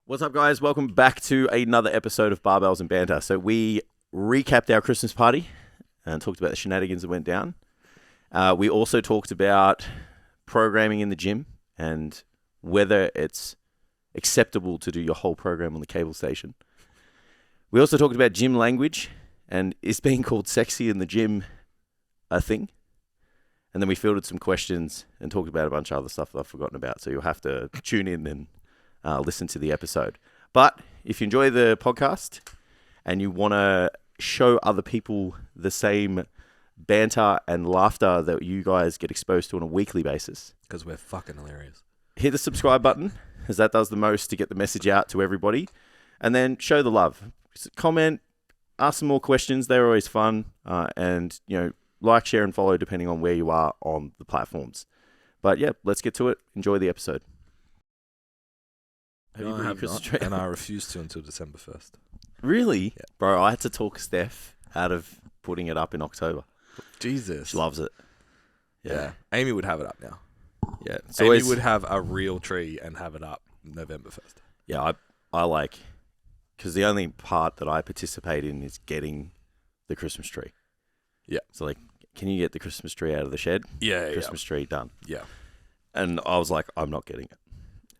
What's up, guys? Welcome back to another episode of Barbells and Banter. So we recapped our Christmas party and talked about the shenanigans that went down. We also talked about programming in the gym and whether it's acceptable to do your whole program on the cable station. We also talked about gym language and is being called sexy in the gym a thing? And then we fielded some questions and talked about a bunch of other stuff that I've forgotten about. So you'll have to tune in and listen to the episode. But if you enjoy the podcast and you want to show other people the same banter and laughter that you guys get exposed to on a weekly basis, because we're fucking hilarious, hit the subscribe button, as that does the most to get the message out to everybody. And then show the love. Comment, ask some more questions. They're always fun. And, like, share, and follow depending on where you are on the platforms. But yeah, let's get to it. Enjoy the episode. No, I have not, and I refuse to until December 1st. Really? Yeah. Bro, I had to talk Steph out of putting it up in October. Jesus. She loves it. Yeah. Amy would have it up now. Yeah. Amy would have a real tree and have it up November 1st. Yeah, I like, because the only part that I participate in is getting the Christmas tree. Yeah. So, like, can you get the Christmas tree out of the shed? Yeah, Christmas tree done. Yeah. And I was like, I'm not getting it.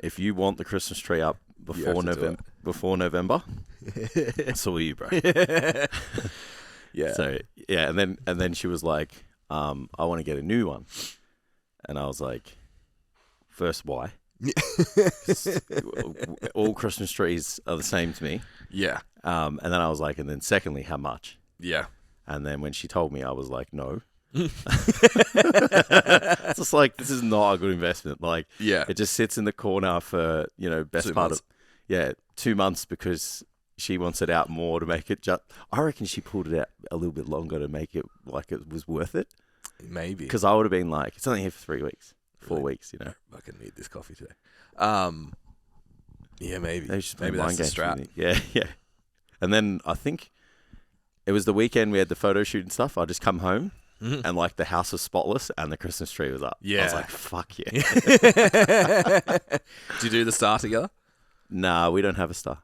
If you want the Christmas tree up before November, that's all you, bro. Yeah. So yeah, and then she was like, I want to get a new one, and I was like, first, why? All Christmas trees are the same to me. Yeah. And then I was like, and then secondly, how much? Yeah. And then when she told me, I was like, no. It's just like, this is not a good investment. Like, Yeah. it just sits in the corner for, best 2 part months. of 2 months, because she wants it out more to make it just. I reckon she pulled it out a little bit longer to make it like it was worth it. Maybe. Because I would have been like, it's only here for 3 weeks, 4 Really? weeks, I fucking need this coffee today. Yeah, maybe. Maybe that's the strap. Yeah. And then I think it was the weekend we had the photo shoot and stuff. I just come home. Mm-hmm. And like the house was spotless and the Christmas tree was up. Yeah. I was like, fuck yeah. Do you do the star together? Nah, we don't have a star.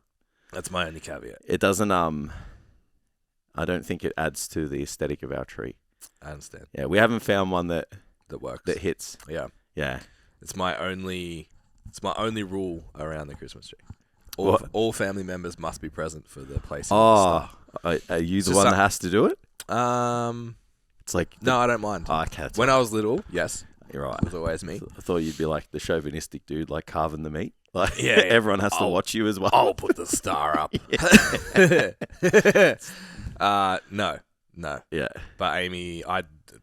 That's my only caveat. It doesn't, I don't think it adds to the aesthetic of our tree. I understand. Yeah, we haven't found one that works. that hits. Yeah. Yeah. It's my only rule around the Christmas tree. All family members must be present for the placing of the star. Are you the one that has to do it? It's like... No, I don't mind. Oh, okay. When I was little, yes. You're right. It was always me. I thought you'd be like the chauvinistic dude, like carving the meat. Like, Yeah. everyone has to watch you as well. I'll put the star up. No. Yeah. But Amy,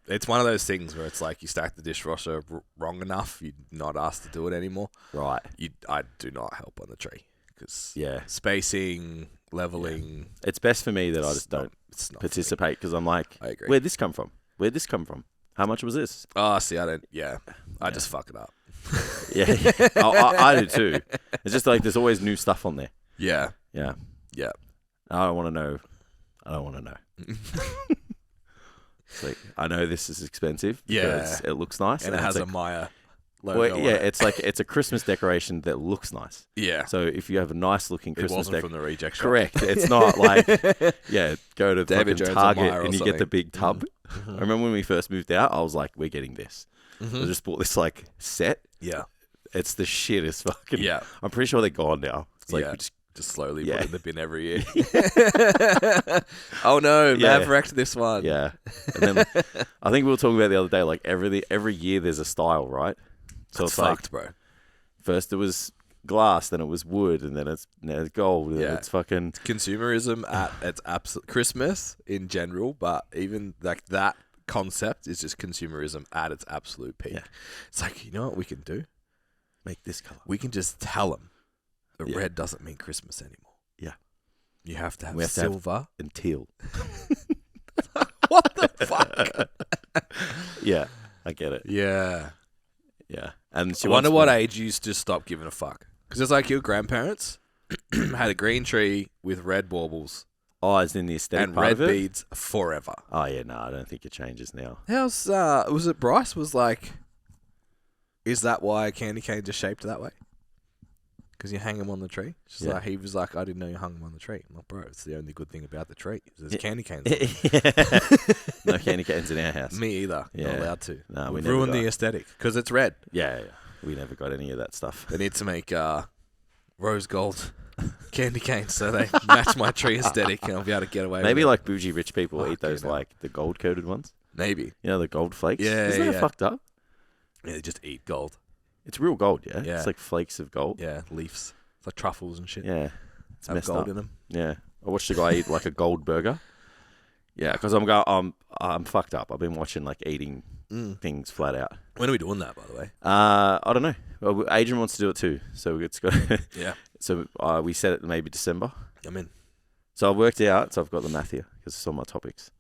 it's one of those things where it's like you stack the dishwasher wrong enough, you're not asked to do it anymore. Right. I do not help on the tree because Yeah. spacing, leveling. Yeah. It's best for me that I just don't participate, because I'm like, I agree. Where'd this come from? How much was this? Oh, see, I don't. Yeah, I just fuck it up. Yeah. I do too. It's just like there's always new stuff on there. Yeah. Yeah. Yeah. I don't want to know. It's like, I know this is expensive. Yeah. It looks nice. And it has like, a Maya logo. Well, yeah, on it. it's like it's a Christmas decoration that looks nice. Yeah. So if you have a nice looking It Christmas wasn't from the reject shop. correct. It's not like go to David fucking Jones or Target Myer or and you get the something. big tub. I remember when we first moved out, I was like, we're getting this. I just bought this like set. Yeah. It's the shittest fucking. Yeah. I'm pretty sure they're gone now. It's like Yeah. we just slowly Yeah. put it in the bin every year. Oh no, Yeah. Mav wrecked this one. yeah. And then I think we were talking about the other day, like every year there's a style, right? So It's it's like fucked, bro. first it was glass, then it was wood, and then it's gold, and then Yeah. it's fucking Consumerism at its absolute Christmas in general, but even like that concept is just consumerism at its absolute peak. Yeah. It's like, you know what we can do? make this color. We can just tell them that Yeah. red doesn't mean Christmas anymore. Yeah. You have to have We have to have- silver. And teal. What the fuck? Yeah, I get it. Yeah. Yeah, and she I wonder wants what more. age you used to stop giving a fuck. Because it's like your grandparents had a green tree with red baubles Oh, as in the aesthetic and part red of it. beads forever. Oh yeah, no, I don't think it changes now. How's was it Bryce was like, is that why a candy cane just shaped that way? because you hang them on the tree. She's like, he was like, I didn't know you hung them on the tree. I'm like, bro, it's the only good thing about the tree. There's candy canes. No candy canes in our house. Me either. Not allowed to. No, we ruined the aesthetic because it's red. Yeah. We never got any of that stuff. They need to make rose gold candy canes so they match my tree aesthetic and I'll be able to get away with it. Maybe like bougie rich people eat those like the gold coated ones. Maybe. You know, the gold flakes? Yeah, Isn't that fucked up? Yeah, they just eat gold. It's real gold, yeah? Yeah. It's like flakes of gold. Yeah, leaves. It's like truffles and shit. Yeah. It's have messed gold up. in them. Yeah. I watched a guy eat like a gold burger. Yeah, because I'm fucked up. I've been watching like eating things flat out. When are we doing that, by the way? I don't know. Well, Adrian wants to do it too, so it's got. Yeah. So we set it maybe December. I'm in. So I've worked it out. So I've got the math here because it's on my topics.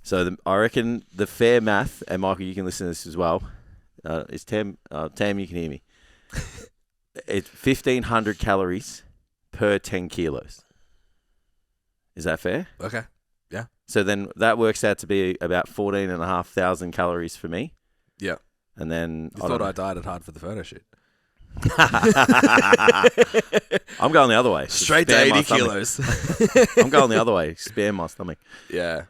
So I reckon the fair math, and Michael, you can listen to this as well. Is Tam? Tam, you can hear me. It's 1,500 calories per 10 kilos. Is that fair? Okay. Yeah. So then that works out to be about 14,500 calories for me. Yeah. And then you thought I dieted hard for the photo shoot. I'm going the other way. Straight to 80 kilos. I'm going the other way. Spare my stomach. Yeah.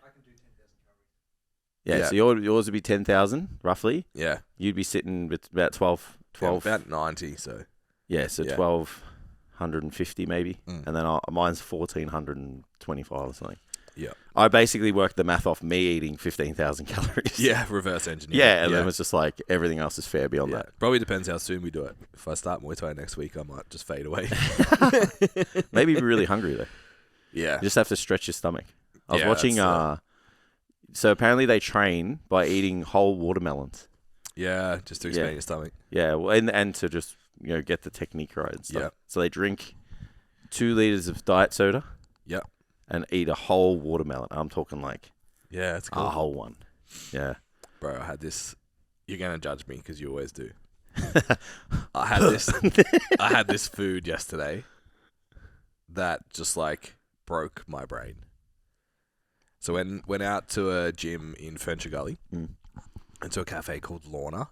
Yeah. So yours would be 10,000 roughly. Yeah. You'd be sitting with about 12. Yeah, about 90. So. Yeah. So 1,250 maybe, and then mine's 1,425 or something. Yeah. I basically worked the math off me eating 15,000 calories. Yeah, reverse engineering. Yeah, and then it was just like everything else is fair beyond that. Probably depends how soon we do it. If I start Muay Thai next week, I might just fade away. Maybe be really hungry though. Yeah. You just have to stretch your stomach. I was Yeah, watching, so apparently they train by eating whole watermelons. Yeah, just to expand your stomach. Yeah, well, and to just, get the technique right and stuff. Yeah. So they drink 2 liters of diet soda. Yeah. And eat a whole watermelon. I'm talking like it's cool. A whole one. Yeah. Bro, I had this. You're going to judge me because you always do. I had this food yesterday that just like broke my brain. So went out to a gym in Furniture Gully and to a cafe called Lorna.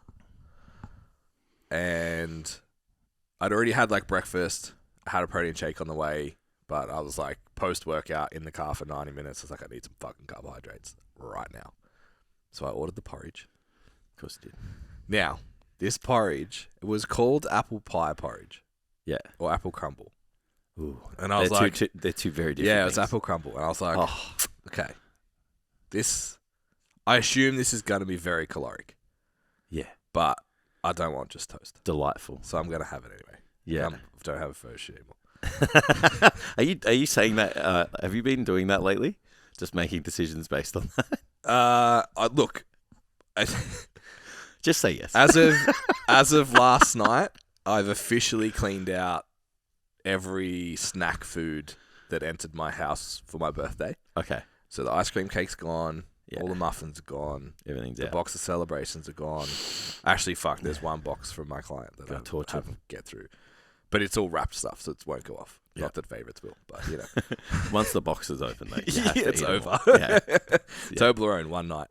And I'd already had like breakfast. I had a protein shake on the way. But I was like, post-workout in the car for 90 minutes. I was like, I need some fucking carbohydrates right now. So I ordered the porridge. Of course you did. Now, this porridge, it was called apple pie porridge. Yeah. Or apple crumble. Ooh. And I was like... they're two very different Yeah, things. it was apple crumble. And I was like, okay. I assume this is going to be very caloric. Yeah. But I don't want just toast. Delightful. So I'm going to have it anyway. Yeah. I don't have a photo shoot anymore. Are you saying that? Have you been doing that lately? Just making decisions based on that? Look, just say yes. As of last night, I've officially cleaned out every snack food that entered my house for my birthday. Okay. So the ice cream cake's gone. Yeah. All the muffins are gone. Everything's out. The box of celebrations are gone. Actually, there's one box from my client that I haven't get through. But it's all wrapped stuff, so it won't go off. Yeah. Not that favourites will, but Once the box is open, though, it's over. Yeah. Toblerone one night.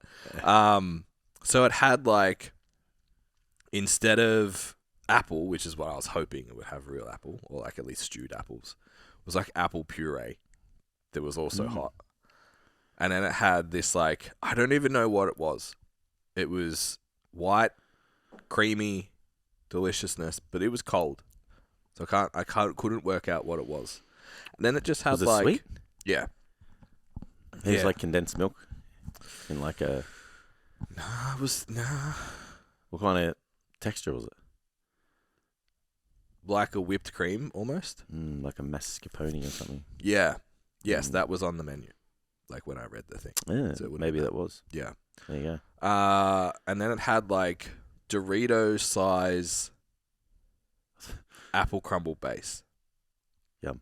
So it had like, instead of apple, which is what I was hoping it would have real apple, or like at least stewed apples, it was like apple puree that was also hot. And then it had this like, I don't even know what it was. It was white, creamy deliciousness, but it was cold. So I couldn't work out what it was. And then it just had was it like... sweet? Yeah. It was like condensed milk in like a... Nah, it was... Nah. What kind of texture was it? Like a whipped cream, almost. Like a mascarpone or something. Yeah. Yes, that was on the menu. Like when I read the thing. Yeah, so maybe that was. Yeah. There you go. And then it had like Dorito size... apple crumble base. Yum.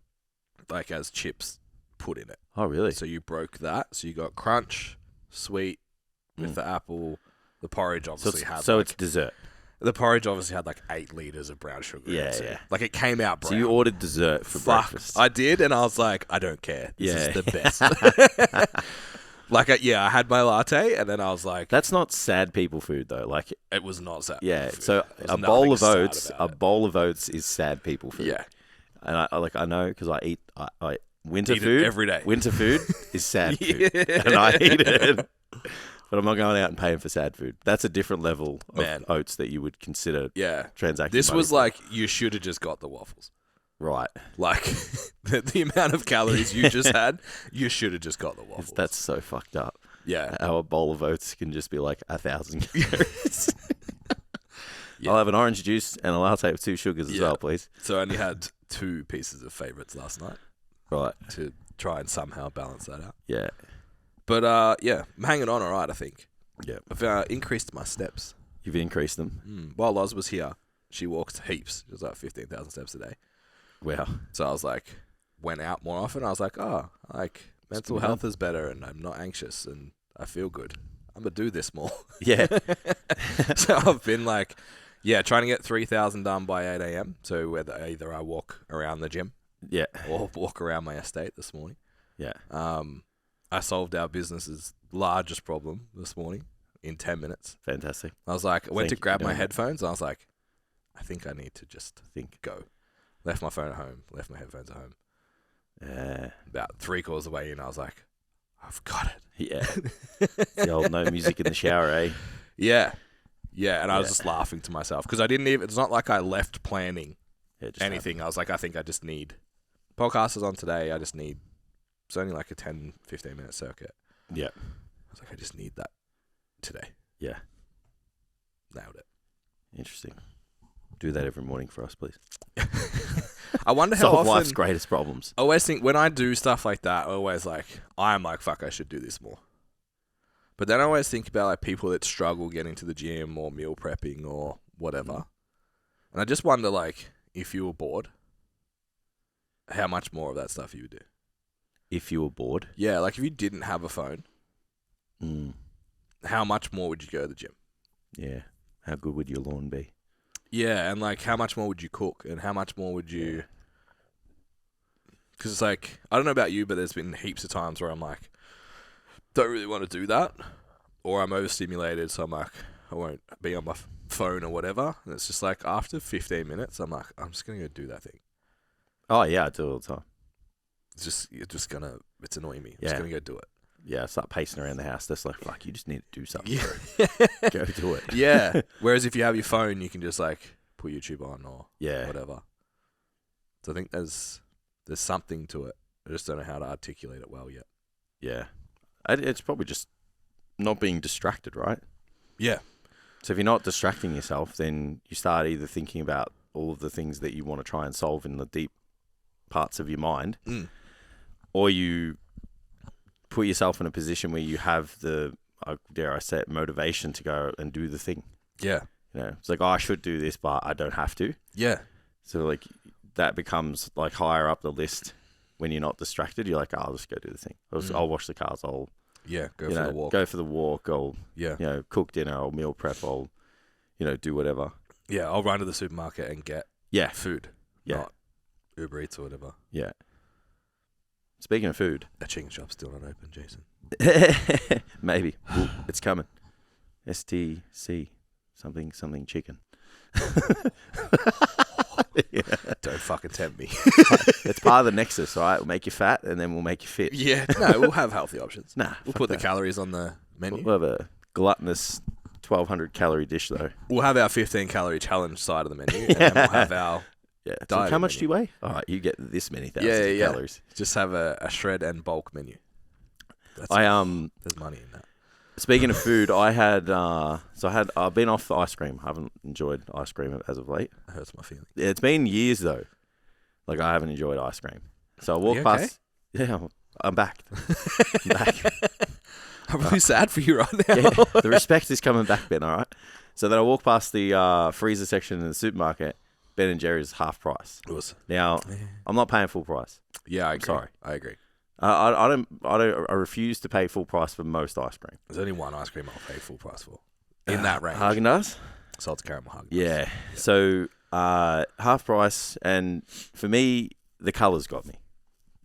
Like as chips put in it. Oh, really? So you broke that. So you got crunch, sweet with the apple. The porridge obviously had So it's dessert. The porridge obviously had like 8 liters of brown sugar. Yeah. Like it came out brown. So you ordered dessert for breakfast. I did, and I was like, I don't care. This is the best. Like, I had my latte, and then I was like, That's not sad people food though. Like, it was not sad. yeah. food. So There was a nothing bowl of sad oats, about it. bowl of oats is sad people food. Yeah. And I know because I eat winter Eat it food every day. Winter food is sad food, Yeah. and I eat it. But I'm not going out and paying for sad food. That's a different level of oats that you would consider transacting. This money was for. like, you should have just got the waffles. Right. Like, the amount of calories you just had, you should have just got the waffles. That's so fucked up. Yeah. How a bowl of oats can just be like 1,000 calories. I'll have an orange juice and a latte with 2 sugars as well, please. So I only had 2 pieces of favourites last night. Right. To try and somehow balance that out. Yeah. But, I'm hanging on all right, I think. Yeah. I've increased my steps. You've increased them. While Oz was here, she walked heaps. It was like 15,000 steps a day. Wow. So I was like, went out more often. I was like, mental health is better and I'm not anxious and I feel good. I'm going to do this more. Yeah. So I've been like, trying to get 3,000 done by 8 a.m. So whether either I walk around the gym or walk around my estate this morning. Yeah. I solved our business's largest problem this morning in 10 minutes. Fantastic. I was like, I went to grab my headphones and I was like, I think I need to just go. Left my phone at home, left my headphones at home. About 3 quarters of the way in, I was like, I've got it. Yeah. The old no music in the shower, eh? Yeah. Yeah, and I was just laughing to myself because I didn't even, it's not like I left planning anything. I was like, I think I just need, podcast is on today, I just need, it's only like a 10, 15 minute circuit. Yeah. I was like, I just need that today. Yeah. Nailed it. Interesting. Do that every morning for us, please. I wonder how often life's greatest problems. I always think when I do stuff like that, I'm like, fuck, I should do this more. But then I always think about like people that struggle getting to the gym or meal prepping or whatever. And I just wonder, like, if you were bored, how much more of that stuff you would do. If you were bored? Yeah, like if you didn't have a phone, how much more would you go to the gym? Yeah. How good would your lawn be? Yeah, and like how much more would you cook and how much more would you... Because it's like, I don't know about you, but there's been heaps of times where I'm like, don't really want to do that. Or I'm overstimulated, so I'm like, I won't be on my phone or whatever. And it's just like, after 15 minutes, I'm like, I'm just going to go do that thing. Oh, yeah, I do it all the time. It's annoying me. I'm just going to go do it. Yeah, I start pacing around the house. That's like, fuck, you just need to do something. Yeah. Go do it. Yeah. Whereas if you have your phone, you can just like put YouTube on or whatever. So I think there's something to it. I just don't know how to articulate it well yet. Yeah. It's probably just not being distracted, right? Yeah. So if you're not distracting yourself, then you start either thinking about all of the things that you want to try and solve in the deep parts of your mind, or you put yourself in a position where you have the, dare I say it, motivation to go and do the thing. Yeah. You know, it's like, oh, I should do this, but I don't have to. Yeah. So like that becomes like higher up the list when you're not distracted. You're like, oh, I'll just go do the thing. I'll wash the cars. I'll go for the walk. Go for the walk. I'll cook dinner. I'll meal prep. I'll do whatever. Yeah, I'll run to the supermarket and get food. Yeah. Not Uber Eats or whatever. Yeah. Speaking of food. That chicken shop's still not open, Jason. Maybe. Ooh, it's coming. STC something chicken. Yeah. Don't fucking tempt me. It's part of the nexus, right? We'll make you fat and then we'll make you fit. Yeah. No, we'll have healthy options. Nah. We'll put the calories on the menu. We'll have a gluttonous 1,200 calorie dish though. We'll have our 15 calorie challenge side of the menu. And then we'll have our So how much do you weigh? All right, you get this many thousands of calories. Just have a shred and bulk menu. There's money in that. Speaking of food, I've been off the ice cream. I haven't enjoyed ice cream as of late. That hurts my feelings. It's been years though. Like I haven't enjoyed ice cream. So I walk past. Okay? Yeah, I'm back. I'm really sad for you right now. Yeah, the respect is coming back, Ben. All right. So then I walk past the freezer section in the supermarket. Ben & Jerry's half price. Now, I'm not paying full price. Yeah, I agree. Sorry. I agree. I refuse to pay full price for most ice cream. There's only one ice cream I'll pay full price for. In that range. Haagen-Dazs? Salted caramel Haagen-Dazs. Yeah. So, half price, and for me, the colours got me.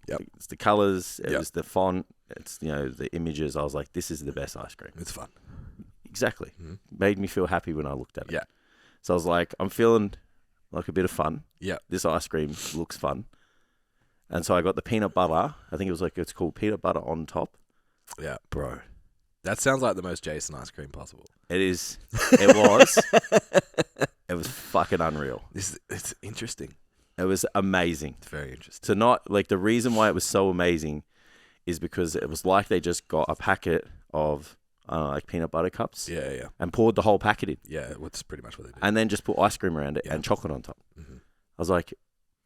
Yep. It's the colours, it was the font, it's, the images. I was like, this is the best ice cream. It's fun. Exactly. Mm-hmm. Made me feel happy when I looked at it. Yeah. So I was like, I'm feeling like a bit of fun. Yeah. This ice cream looks fun. And so I got the peanut butter. I think it's called peanut butter on top. Yeah. Bro. That sounds like the most Jason ice cream possible. It is. It was. It was fucking unreal. It's interesting. It was amazing. It's very interesting. To not, like, the reason why it was so amazing is because it was like they just got a packet of, like peanut butter cups. Yeah, yeah. And poured the whole packet in. Yeah, that's pretty much what they did. And then just put ice cream around it and chocolate on top. Mm-hmm. I was like,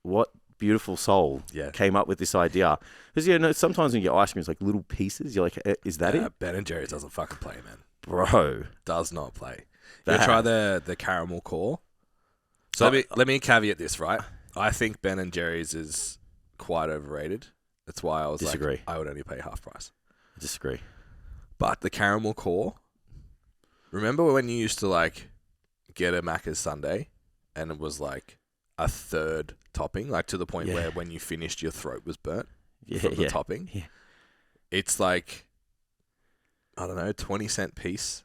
what beautiful soul came up with this idea? Because, sometimes when you get ice cream, it's like little pieces. You're like, is that it? Ben & Jerry's doesn't fucking play, man. Bro. Does not play. You try the caramel core. So let me caveat this, right? I think Ben & Jerry's is quite overrated. That's why I was Disagree. like, I would only pay half price. I disagree. But the caramel core, remember when you used to like get a Macca's sundae and it was like a third topping, like to the point where when you finished your throat was burnt from the topping? Yeah. It's like, I don't know, 20-cent piece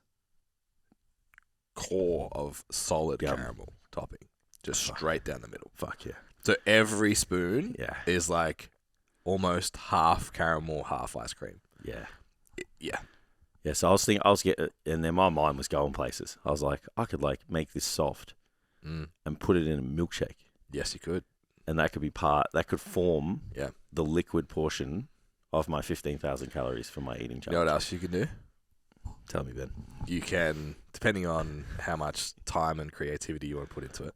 core of solid caramel topping. Just straight down the middle. Fuck yeah. So every spoon is like almost half caramel, half ice cream. Yeah. Yeah. Yeah, so and then my mind was going places. I was like, I could like make this soft and put it in a milkshake. Yes, you could. And that could form the liquid portion of my 15,000 calories for my eating challenge. You know what else you can do? Tell me, Ben. You can, depending on how much time and creativity you want to put into it,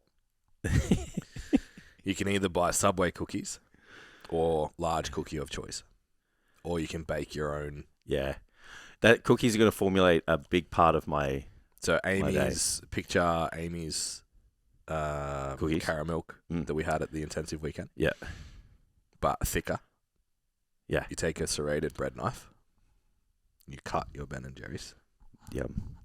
you can either buy Subway cookies or large cookie of choice. Or you can bake your own. Yeah. That cookies are going to formulate a big part of my Amy's cookies? caramel that we had at the intensive weekend. Yeah. But thicker. Yeah. You take a serrated bread knife. You cut your Ben & Jerry's. Yum.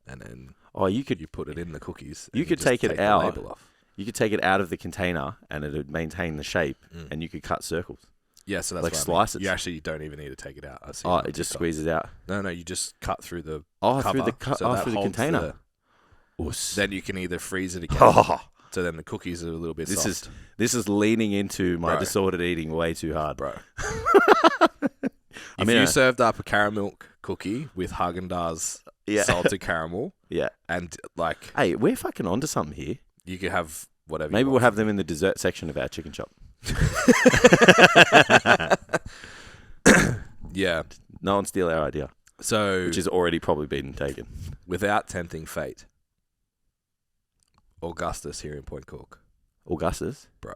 And then you put it in the cookies. You could take it out. You could take it out of the container and it would maintain the shape and you could cut circles. Yeah, so that's like slices. You actually don't even need to take it out. It just squeezes out. No, you just cut through the cover. through the container. Then you can either freeze it again. So then the cookies are a little bit soft. This is leaning into my disordered eating way too hard, bro. If you served up a caramel cookie with Haagen-Dazs salted caramel, and like, hey, we're fucking onto something here. You could have whatever. Maybe we'll have them in the dessert section of our chicken shop. Yeah. No one steal our idea. Which has already probably been taken. Without tempting fate, Augustus here in Point Cook. Augustus? Bro.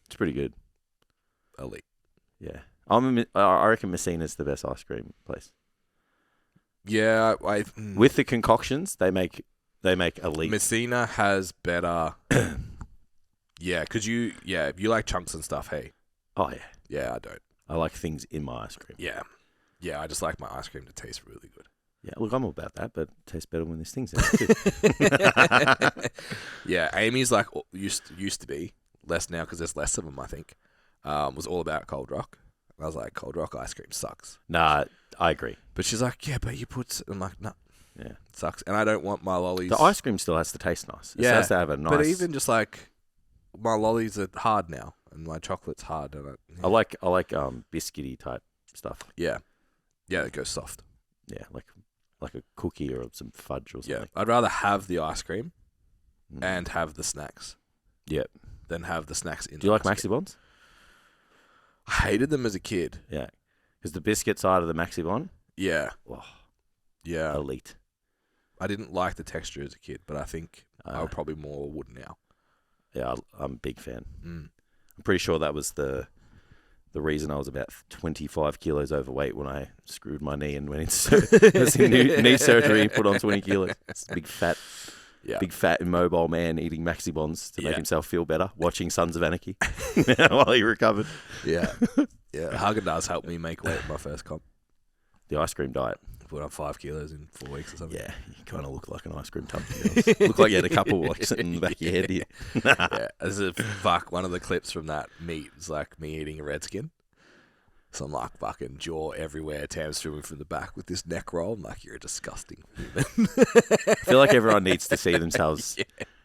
It's pretty good. Elite. Yeah. I reckon Messina's the best ice cream place. Yeah. With the concoctions, they make elite. Messina has better... Yeah, because if you like chunks and stuff, hey. Oh, yeah. Yeah, I don't. I like things in my ice cream. Yeah. Yeah, I just like my ice cream to taste really good. Yeah, look, I'm all about that, but it tastes better when there's things in it too. Yeah, Amy's like used to be, less now because there's less of them, I think, was all about Cold Rock. I was like, Cold Rock ice cream sucks. Nah, I agree. But she's like, yeah, but you put... I'm like, no. Yeah. It sucks. And I don't want my lollies... The ice cream still has to taste nice. It has to have a nice... But even just like... My lollies are hard now, and my chocolate's hard. And I like biscuity type stuff. Yeah, yeah, it goes soft. Yeah, like a cookie or some fudge or something. Yeah, I'd rather have the ice cream and have the snacks. Yep. Than have the snacks in. Do you like Maxi Bonds? I hated them as a kid. Yeah, because the biscuit side of the Maxi Bond. Yeah. Oh, yeah. Elite. I didn't like the texture as a kid, but I think I probably more would now. Yeah, I'm a big fan. I'm pretty sure that was the reason I was about 25 kilos overweight when I screwed my knee and went into knee surgery and put on 20 kilos. It's a big fat immobile man eating Maxi Bonds to make himself feel better, watching Sons of Anarchy while he recovered. Yeah. Yeah. Haagen-Dazs helped me make weight in my first comp. The ice cream diet. Put on 5 kilos in 4 weeks or something. Yeah, you kind of look like an ice cream tub. Look like you had a couple like sitting in the back of your head here. Yeah, one of the clips from that meat is like me eating a Redskin. So I'm like fucking jaw everywhere. Tam's filming from the back with this neck roll. I'm like, you're a disgusting human. I feel like everyone needs to see themselves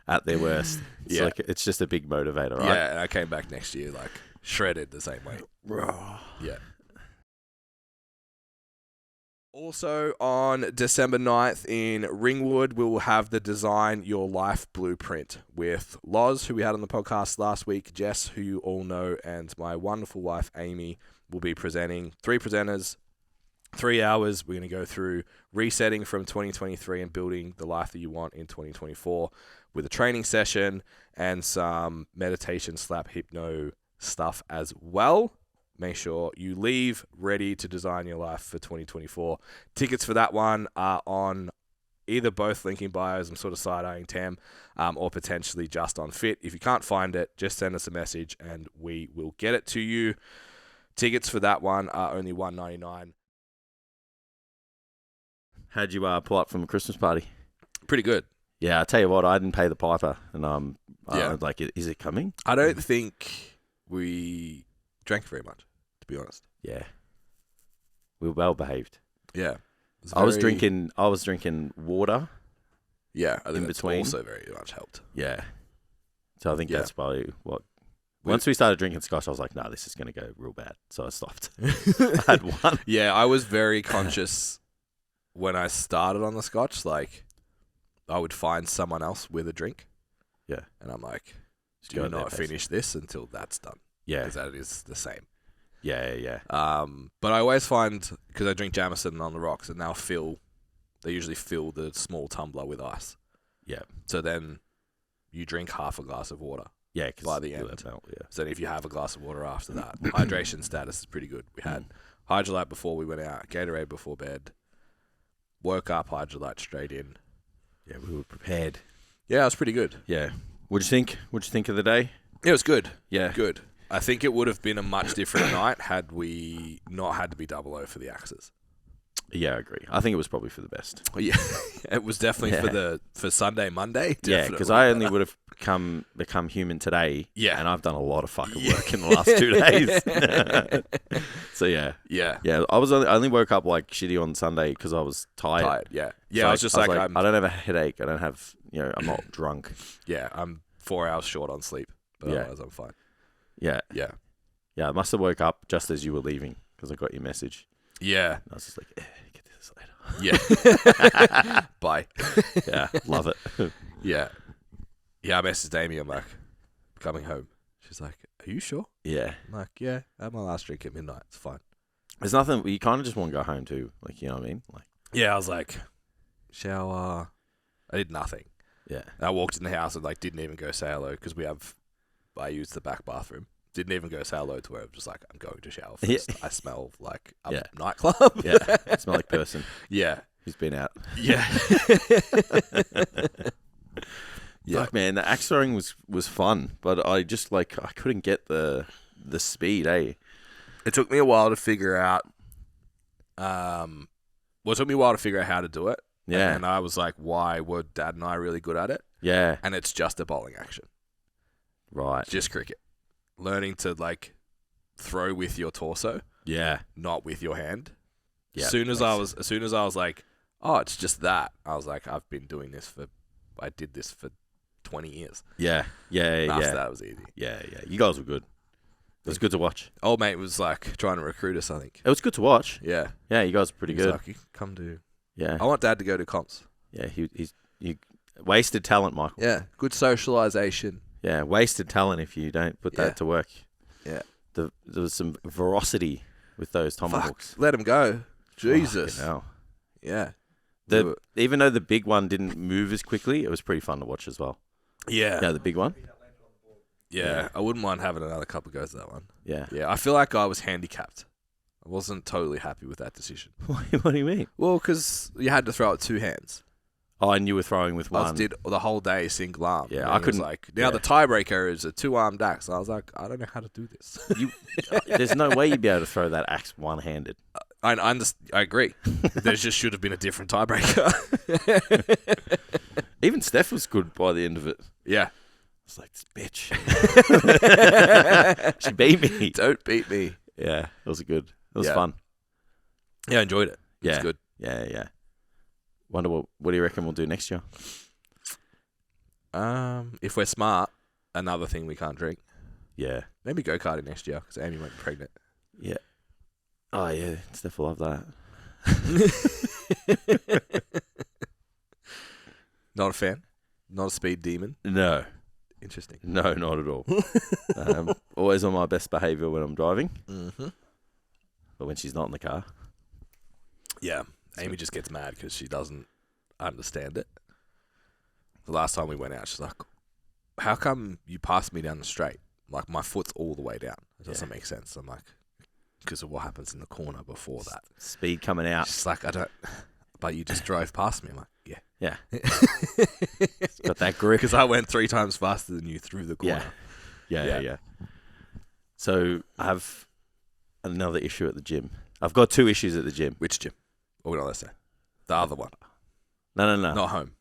at their worst. It's like it's just a big motivator, right? Yeah, and I came back next year like shredded the same way. Yeah. Also on December 9th in Ringwood, we will have the Design Your Life Blueprint with Loz, who we had on the podcast last week, Jess, who you all know, and my wonderful wife, Amy, will be presenting. 3 presenters, 3 hours. We're going to go through resetting from 2023 and building the life that you want in 2024 with a training session and some meditation / hypno stuff as well. Make sure you leave ready to design your life for 2024. Tickets for that one are on either both link in bios. I'm sort of side-eyeing Tam, or potentially just on Fit. If you can't find it, just send us a message and we will get it to you. Tickets for that one are only $1.99. How'd you pull up from a Christmas party? Pretty good. Yeah, I tell you what, I didn't pay the piper, and I was like, is it coming? I don't think we drank very much, to be honest. Yeah, we were well behaved. Yeah, I was drinking water. Yeah, I think in that's between. Also very much helped. Yeah, so I think that's probably what. Once we started drinking scotch, I was like, "No, this is going to go real bad." So I stopped. I had one. Yeah, I was very conscious when I started on the scotch. Like, I would find someone else with a drink. Yeah, and I'm like, "Do not finish this until that's done." Yeah, because that is the same. Yeah. But I always find, because I drink Jameson on the rocks, and they usually fill the small tumbler with ice. Yeah. So then you drink half a glass of water. Yeah, by the end. So then if you have a glass of water after that, hydration status is pretty good. We had Hydrolite before we went out, Gatorade before bed, woke up, Hydrolite straight in. Yeah, we were prepared. Yeah, it was pretty good. Yeah. What'd you think? What'd you think of the day? It was good. Yeah. Good. I think it would have been a much different night had we not had to be 00 for the axes. Yeah, I agree. I think it was probably for the best. Yeah, it was definitely for Sunday, Monday. Yeah, because I only would have become human today. Yeah, and I've done a lot of fucking work in the last 2 days. So yeah. I was only woke up like shitty on Sunday because I was tired. Yeah. So I was just like I don't have a headache. I don't have I'm not drunk. Yeah, I'm 4 hours short on sleep, but otherwise I'm fine. Yeah. I must have woke up just as you were leaving because I got your message. Yeah. And I was just like, get to this later. Yeah. Bye. Yeah, love it. Yeah. Yeah, I messaged Amy. I'm like, coming home. She's like, are you sure? Yeah. I'm like, yeah, I had my last drink at midnight. It's fine. There's nothing, you kind of just want to go home too. Like, you know what I mean? Like, yeah, I was like, shower. I did nothing. Yeah. And I walked in the house and like didn't even go say hello because I used the back bathroom. Didn't even go say hello to her. I'm just like, I'm going to shower first. Yeah. I smell like a nightclub. Yeah. I smell like person. Yeah. Who's been out. Yeah. Yeah. Fuck, man, the axe throwing was fun, but I just I couldn't get the speed, eh? It took me a while to figure out how to do it. Yeah. And I was like, why were Dad and I really good at it? Yeah. And it's just a bowling action. Right. Just cricket. Learning to throw with your torso. Yeah. Not with your hand. Yeah. As soon as I was like, oh, it's just that. I was like, I did this for 20 years. Yeah. After that, it was easy. Yeah. You guys were good. It was good to watch. Old mate was trying to recruit us, I think. It was good to watch. Yeah. Yeah, you guys were pretty good. Like, come to. Yeah. I want Dad to go to comps. Yeah, he's wasted talent, Michael. Yeah. Good socialization. Yeah, wasted talent if you don't put that to work. Yeah. There was some ferocity with those tomahawks. Let him go. Jesus. Hell. Yeah. Even though the big one didn't move as quickly, it was pretty fun to watch as well. Yeah. Yeah, the big one. Yeah. I wouldn't mind having another couple goes at that one. Yeah. Yeah. I feel like I was handicapped. I wasn't totally happy with that decision. What do you mean? Well, because you had to throw it 2 hands. Oh, and you were throwing with one. I did the whole day single arm. Yeah, I couldn't. The tiebreaker is a 2-armed axe. I was like, I don't know how to do this. There's no way you'd be able to throw that axe one-handed. I agree. There just should have been a different tiebreaker. Even Steph was good by the end of it. Yeah. It's like, this bitch. She beat me. Don't beat me. Yeah, it was good. It was Yeah. fun. Yeah, I enjoyed it. It was Yeah. good. Yeah. Wonder what do you reckon we'll do next year? If we're smart, another thing we can't drink. Yeah. Maybe go-karting next year because Amy won't be pregnant. Yeah. Oh, yeah. Steph will love that. Not a fan? Not a speed demon? No. Interesting. No, not at all. Always on my best behaviour when I'm driving. Mm-hmm. But when she's not in the car. Yeah. Amy just gets mad because she doesn't understand it. The last time we went out, she's like, how come you passed me down the straight? Like, my foot's all the way down. It doesn't make sense. I'm like, because of what happens in the corner before that. Speed coming out. She's like, I don't, but you just drove past me. I'm like, yeah. Yeah. Got that grip. Because I went 3 times faster than you through the corner. Yeah. So I have another issue at the gym. I've got 2 issues at the gym. Which gym? Or what did I say? The other one. No. Not home.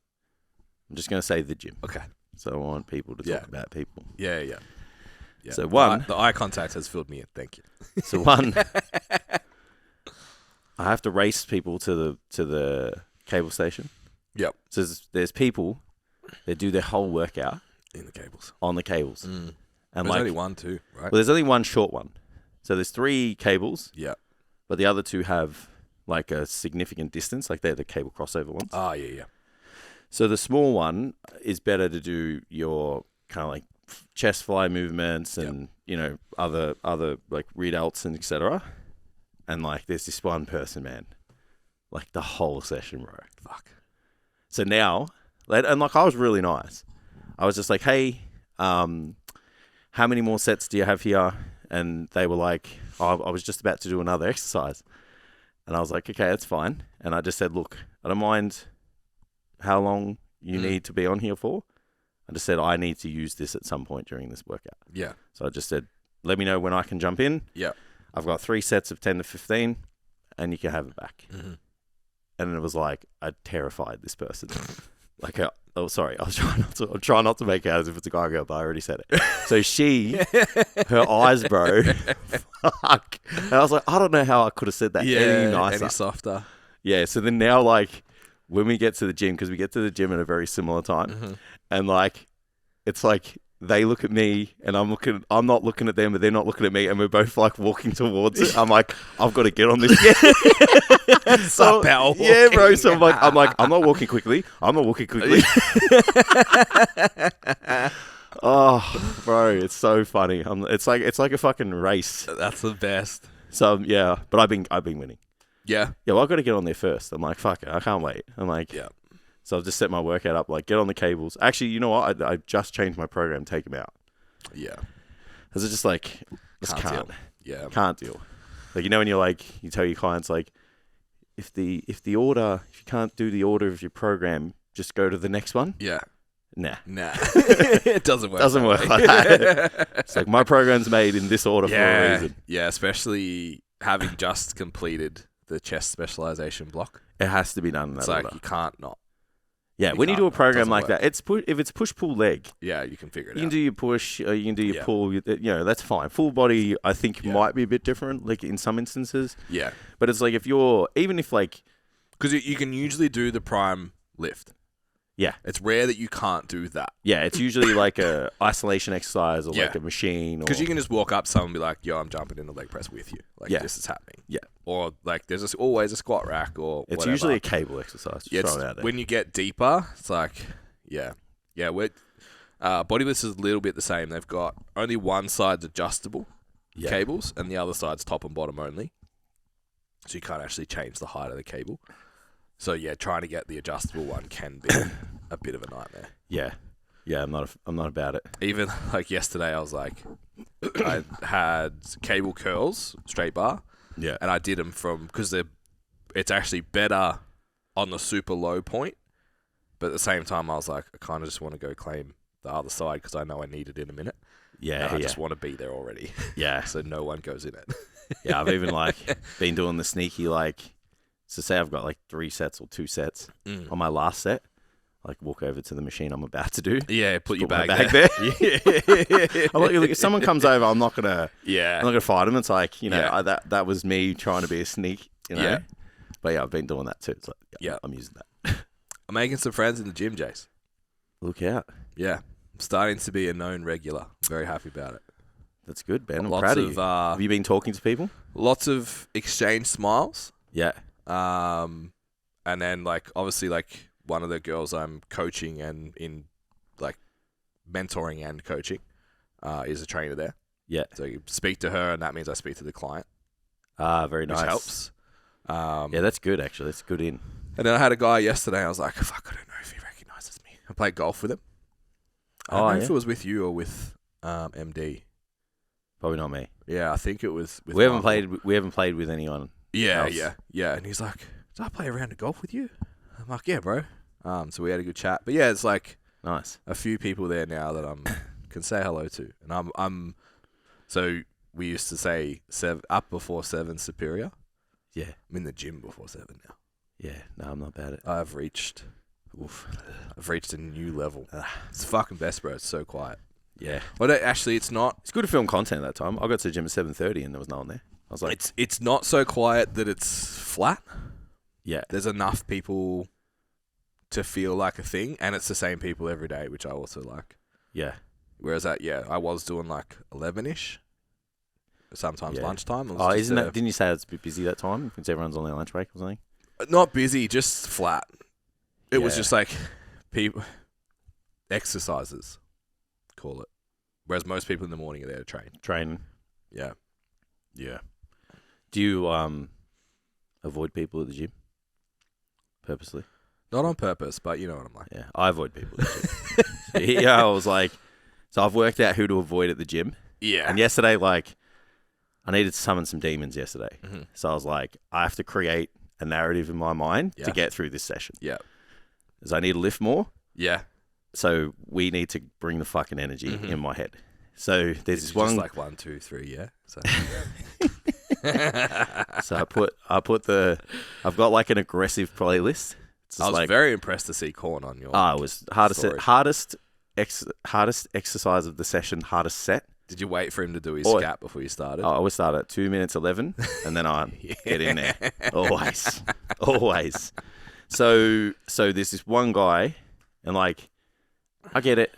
I'm just going to say the gym. Okay. So I want people to talk about people. Yeah. So one... The eye contact has filled me in. Thank you. So one... I have to race people to the cable station. Yep. So there's people that do their whole workout In the cables. on the cables. And And there's only one too, right? Well, there's only one short one. So there's 3 cables, Yeah. but the other 2 have like a significant distance, like they're the cable crossover ones. Oh, yeah. So the small one is better to do your kind of like chest fly movements and, other like readouts and etc. And like there's this one person, man, like the whole session, bro. Fuck. So now, and like I was really nice. I was just like, hey, how many more sets do you have here? And they were like, oh, I was just about to do another exercise. And I was like, okay, that's fine. And I just said, look, I don't mind how long you need to be on here for. I just said, I need to use this at some point during this workout. Yeah. So I just said, let me know when I can jump in. Yeah. I've got 3 sets of 10 to 15 and you can have it back. Mm-hmm. And it was like, I terrified this person. Like, sorry, I'm trying not to make it out as if it's a guy or girl, but I already said it. So her eyes, bro, fuck. And I was like, I don't know how I could have said that any nicer. Any softer. Yeah, so then now, like, when we get to the gym, because we get to the gym at a very similar time, and, like, it's like they look at me, and I'm not looking at them, but they're not looking at me, and we're both, like, walking towards it. I'm like, I've got to get on this. So, power walking. Yeah, bro. So I'm like, I'm not walking quickly. Oh, bro, it's so funny. It's like a fucking race. That's the best. So yeah, but I've been winning. Yeah. Yeah, well, I've got to get on there first. I'm like, fuck it, I can't wait. I'm like, Yeah. So I've just set my workout up, like, get on the cables. Actually, you know what? I just changed my program, take them out. Yeah. Because it's just like, just can't. Yeah. Can't deal. Like, when you're like, you tell your clients, like, if you can't do the order of your program, just go to the next one. Yeah. Nah. It doesn't work. Doesn't work like that. It's like, my program's made in this order for a reason. Yeah, especially having just completed the chest specialization block. It has to be done in that It's like order. you can't not. Yeah, when you do a program like that, if it's push-pull leg, Yeah, you can figure it you out. can do your push, or you can do your pull, that's fine. Full body, I think, might be a bit different, like in some instances. Yeah. But it's like Because you can usually do the prime lift. Yeah. It's rare that you can't do that. Yeah, it's usually like a isolation exercise or like a machine. Because you can just walk up to someone and be like, yo, I'm jumping in the leg press with you. Like, this is happening. Yeah. Or, like, there's always a squat rack or It's whatever. usually a cable exercise. Yeah, Throw it out there. when you get deeper, it's like, Bodylifts is a little bit the same. They've got only one side's adjustable cables and the other side's top and bottom only. So you can't actually change the height of the cable. So yeah, trying to get the adjustable one can be a bit of a nightmare. Yeah. Yeah, I'm not about it. Even like yesterday, I was like, I had cable curls, straight bar. Yeah. And I did them because it's actually better on the super low point. But at the same time, I was like, I kind of just want to go claim the other side because I know I need it in a minute. Yeah. And I just want to be there already. Yeah. So no one goes in it. Yeah, I've even like been doing the sneaky, like, so say I've got like 3 sets or 2 sets on my last set. like walk over to the machine I'm about to do. Yeah, put your my bag there. Yeah. I'm like, look, if someone comes over, I'm not gonna Yeah. fight them. It's like, you know, Yeah. that was me trying to be a sneak, you know. Yeah. But yeah, I've been doing that too. It's like, Yeah. I'm using that. I'm making some friends in the gym, Jace. Look out. Yeah. I'm starting to be a known regular. I'm very happy about it. That's good, Ben. I'm Lots proud of of you. Have you been talking to people? lots of exchange smiles. Yeah. And then like obviously like one of the girls I'm coaching and in like mentoring and coaching is a trainer there. Yeah. So you speak to her and that means I speak to the client. Very Which nice. helps. Yeah, that's good actually. That's good in. And then I had a guy yesterday. I was like, fuck, I don't know if he recognizes me. I played golf with him. I don't know if it was with you or with MD. Probably not me. Yeah, I think it was with We haven't Michael. played with anyone. Yeah, else. yeah. And he's like, did I play a round of golf with you? I'm like, yeah, bro. So we had a good chat. But yeah, it's like Nice. a few people there now that can say hello to. And I'm so we used to say up before 7 superior. Yeah. I'm in the gym before 7 now. Yeah. No, I'm not bad at it. I've reached a new level. It's the fucking best, bro. It's so quiet. Yeah. Well, actually, it's not. It's good to film content at that time. I got to the gym at 7:30 and there was no one there. I was like, It's not so quiet that it's flat. yeah. There's enough people to feel like a thing, and it's the same people every day, which I also like. Yeah. Whereas I was doing like 11ish, sometimes Yeah. lunchtime. It was Oh, just isn't that? Didn't you say it's a bit busy that time because everyone's on their lunch break or something? not busy, just flat? It was Yeah. just like people exercises, call it. Whereas most people in the morning are there to train. Training. Yeah. Yeah. Do you avoid people at the gym purposely? Not on purpose, but you know what I'm like. Yeah, I avoid people at the gym. Yeah, I was like, so I've worked out who to avoid at the gym. Yeah. And yesterday, like, I needed to summon some demons yesterday. Mm-hmm. So I was like, I have to create a narrative in my mind to get through this session. Yeah. Because I need to lift more. Yeah. So we need to bring the fucking energy in my head. So there's this one. Just like 1, 2, 3, yeah. So, So I've got like an aggressive playlist. It's I was like, very impressed to see Corn on your. it was story. hardest exercise of the session, hardest set. Did you wait for him to do his Oh, scat before you started? I always start at 2 minutes 11, and then I get in there. Always. So there's this one guy, and like, I get it.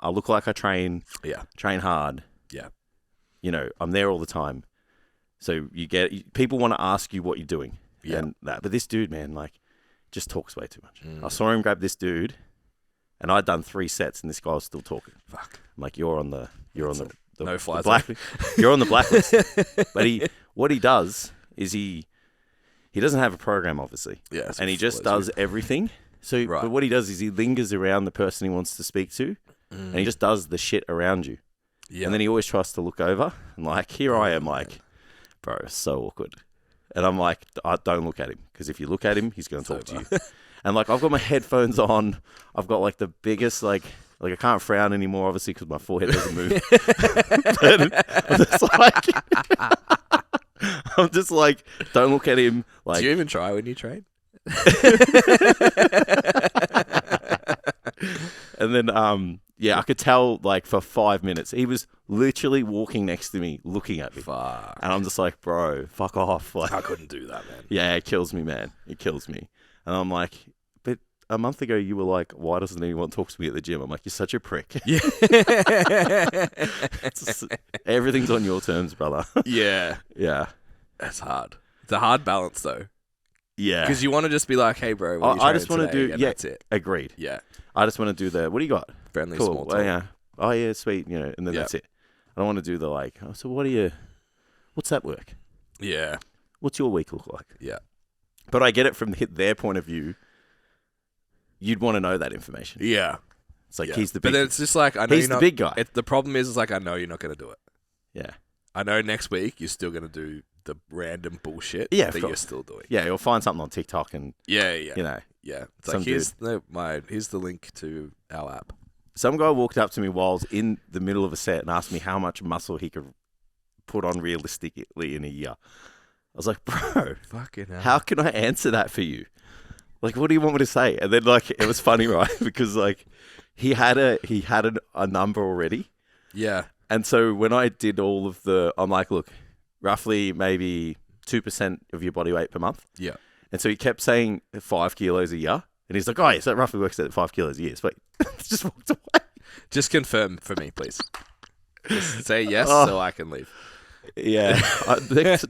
I look like I train hard. Yeah. You know, I'm there all the time. So people want to ask you what you're doing. Yeah. And that, but this dude, man, like, just talks way too much. I saw him grab this dude, and I'd done 3 sets, and this guy was still talking. Fuck. I'm like, you're on the no fly you're on the blacklist. But what he does is he doesn't have a program, obviously. Yeah. And he just does everything. So but what he does is he lingers around the person he wants to speak to, and he just does the shit around you. Yeah. And then he always tries to look over, and like, here I am, like, bro, it's so awkward. And I'm like, don't look at him, because if you look at him, he's going to talk to you. And like, I've got my headphones on. I've got like the biggest, like I can't frown anymore, obviously, because my forehead doesn't move. But I'm just like, don't look at him. Like, do you even try when you train? And then, I could tell, like, for 5 minutes, he was literally walking next to me, looking at me. Fuck. And I'm just like, bro, fuck off. Like, I couldn't do that, man. yeah, it kills me, man. It kills me. And I'm like, but a month ago you were like, why doesn't anyone talk to me at the gym? I'm like, you're such a prick. Yeah. Everything's on your terms, brother. Yeah. Yeah. That's hard. It's a hard balance, though. Yeah. Because you want to just be like, hey, bro, what are you I just want to today? do, That's it. agreed. Yeah. I just want to do what do you got? Friendly Cool. small talk. Well, yeah. Oh, yeah, sweet. You know, and then that's it. I don't want to do the like, oh, so what's that work? Yeah. What's your week look like? Yeah. But I get it from their point of view. You'd want to know that information. Yeah. It's like, he's the big But then it's just like, I know he's the big guy. The problem is like, I know you're not going to do it. Yeah. I know next week you're still going to do the random bullshit that you're still doing. Yeah, you'll find something on TikTok and, you know. Yeah. It's Some like, here's the link to our app. Some guy walked up to me while I was in the middle of a set and asked me how much muscle he could put on realistically in a year. I was like, bro, fucking hell. How can I answer that for you? Like, what do you want me to say? And then, like, it was funny, right? Because, like, he had a number already. Yeah. And so when I did all of I'm like, look, roughly maybe 2% of your body weight per month. Yeah. And so he kept saying 5 kilos a year. And he's like, oh, yeah, so that roughly works at 5 kilos a year. So just walked away. Just confirm for me, please. Just say yes so I can leave. Yeah.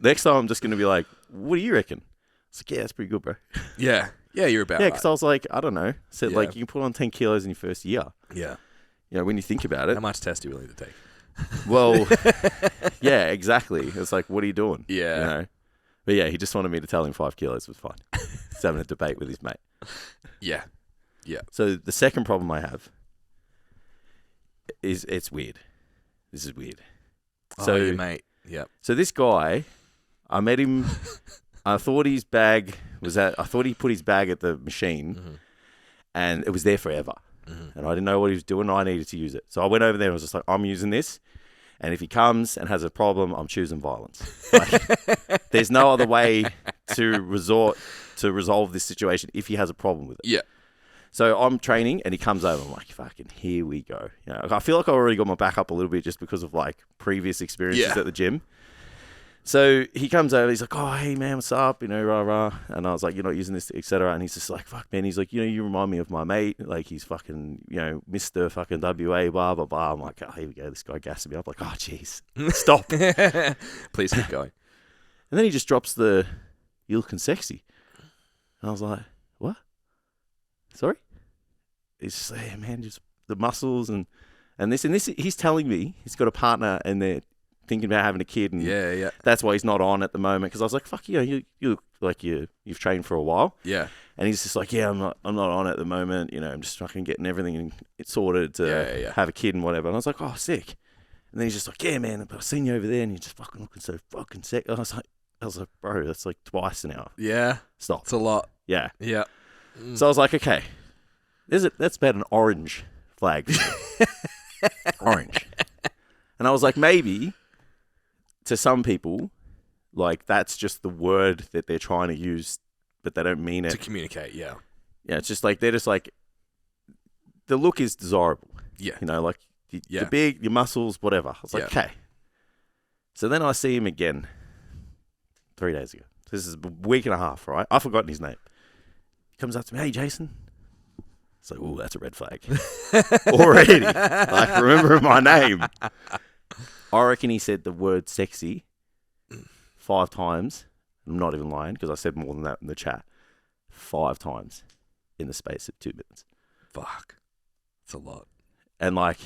Next time I'm just going to be like, what do you reckon? It's like, yeah, that's pretty good, bro. Yeah. Yeah, you're about Yeah, right. because I was like, I don't know. Said, like, you can put on 10 kilos in your first year. Yeah. You know, when you think about it. How much test are you willing to take? Well, yeah, exactly. It's like, what are you doing? Yeah. You know? But yeah, he just wanted me to tell him 5 kilos was fine. He's having a debate with his mate. Yeah. Yeah. So the second problem I have is it's weird. This is weird. So, your mate. Yeah. So this guy, I met him. I thought he put his bag at the machine, and it was there forever. And I didn't know what he was doing. I needed to use it. So I went over there and was just like, I'm using this. And if he comes and has a problem, I'm choosing violence. Like, there's no other way to resolve this situation if he has a problem with it. Yeah. So I'm training and he comes over. I'm like, fucking, here we go. You know, I feel like I already got my back up a little bit just because of like previous experiences at the gym. So he comes over, he's like, oh, hey, man, what's up? You know, rah, rah. And I was like, you're not using this, etc. And he's just like, fuck, man. He's like, you know, you remind me of my mate. Like, he's fucking, you know, Mr. fucking WA, blah, blah, blah. I'm like, oh, here we go. This guy gassing me up. Like, oh, jeez. Stop. Please keep going. And then he just drops the, you're looking sexy. And I was like, what? Sorry? He's just like, hey, man, just the muscles and this. And this, he's telling me he's got a partner and they're thinking about having a kid, and that's why he's not on at the moment. Because I was like, "Fuck you, you look like you've trained for a while." Yeah, and he's just like, "Yeah, I'm not on at the moment. You know, I'm just fucking getting everything sorted to have a kid and whatever." And I was like, "Oh, sick." And then he's just like, "Yeah, man, I've seen you over there, and you're just fucking looking so fucking sick." And I was like, "Bro, that's like twice an hour." Yeah, stop. It's a lot. Yeah, yeah. So I was like, "Okay, that's about an orange flag, orange." And I was like, maybe. To some people, like, that's just the word that they're trying to use, but they don't mean it. To communicate, yeah. Yeah, it's just like, they're just like, the look is desirable. Yeah. You know, like, the big, your muscles, whatever. I was like, okay. So then I see him again 3 days ago. This is a week and a half, right? I've forgotten his name. He comes up to me, hey, Jason. It's like, ooh, that's a red flag. Already. Like, remember my name. I reckon he said the word sexy 5 times. I'm not even lying because I said more than that in the chat. 5 times in the space of 2 minutes. Fuck. That's a lot. And like,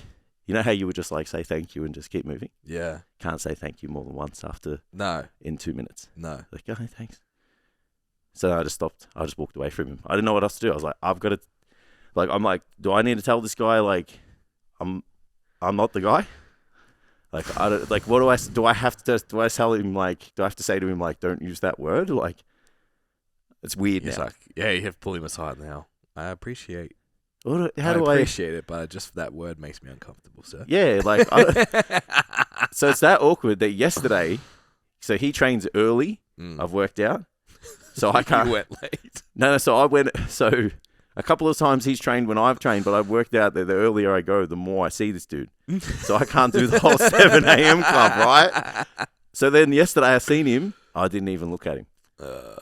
you know how you would just like say thank you and just keep moving? Yeah. Can't say thank you more than once in 2 minutes. No. Like, oh, thanks. So I just stopped. I just walked away from him. I didn't know what else to do. I was like, I've got to, like, I'm like, do I need to tell this guy, like, I'm not the guy? Like, I don't, like, what do I have to tell him, like, do I have to say to him, like, don't use that word? Like, it's weird. He's now. like, yeah, you have to pull him aside now. I appreciate I appreciate it, but just that word makes me uncomfortable, sir. Yeah, like, so it's that awkward that yesterday, so he trains early, I've worked out, so I can't. You went late. No, so I went, so a couple of times he's trained when I've trained, but I've worked out that the earlier I go, the more I see this dude. So I can't do the whole 7 a.m. club, right? So then yesterday I seen him, I didn't even look at him.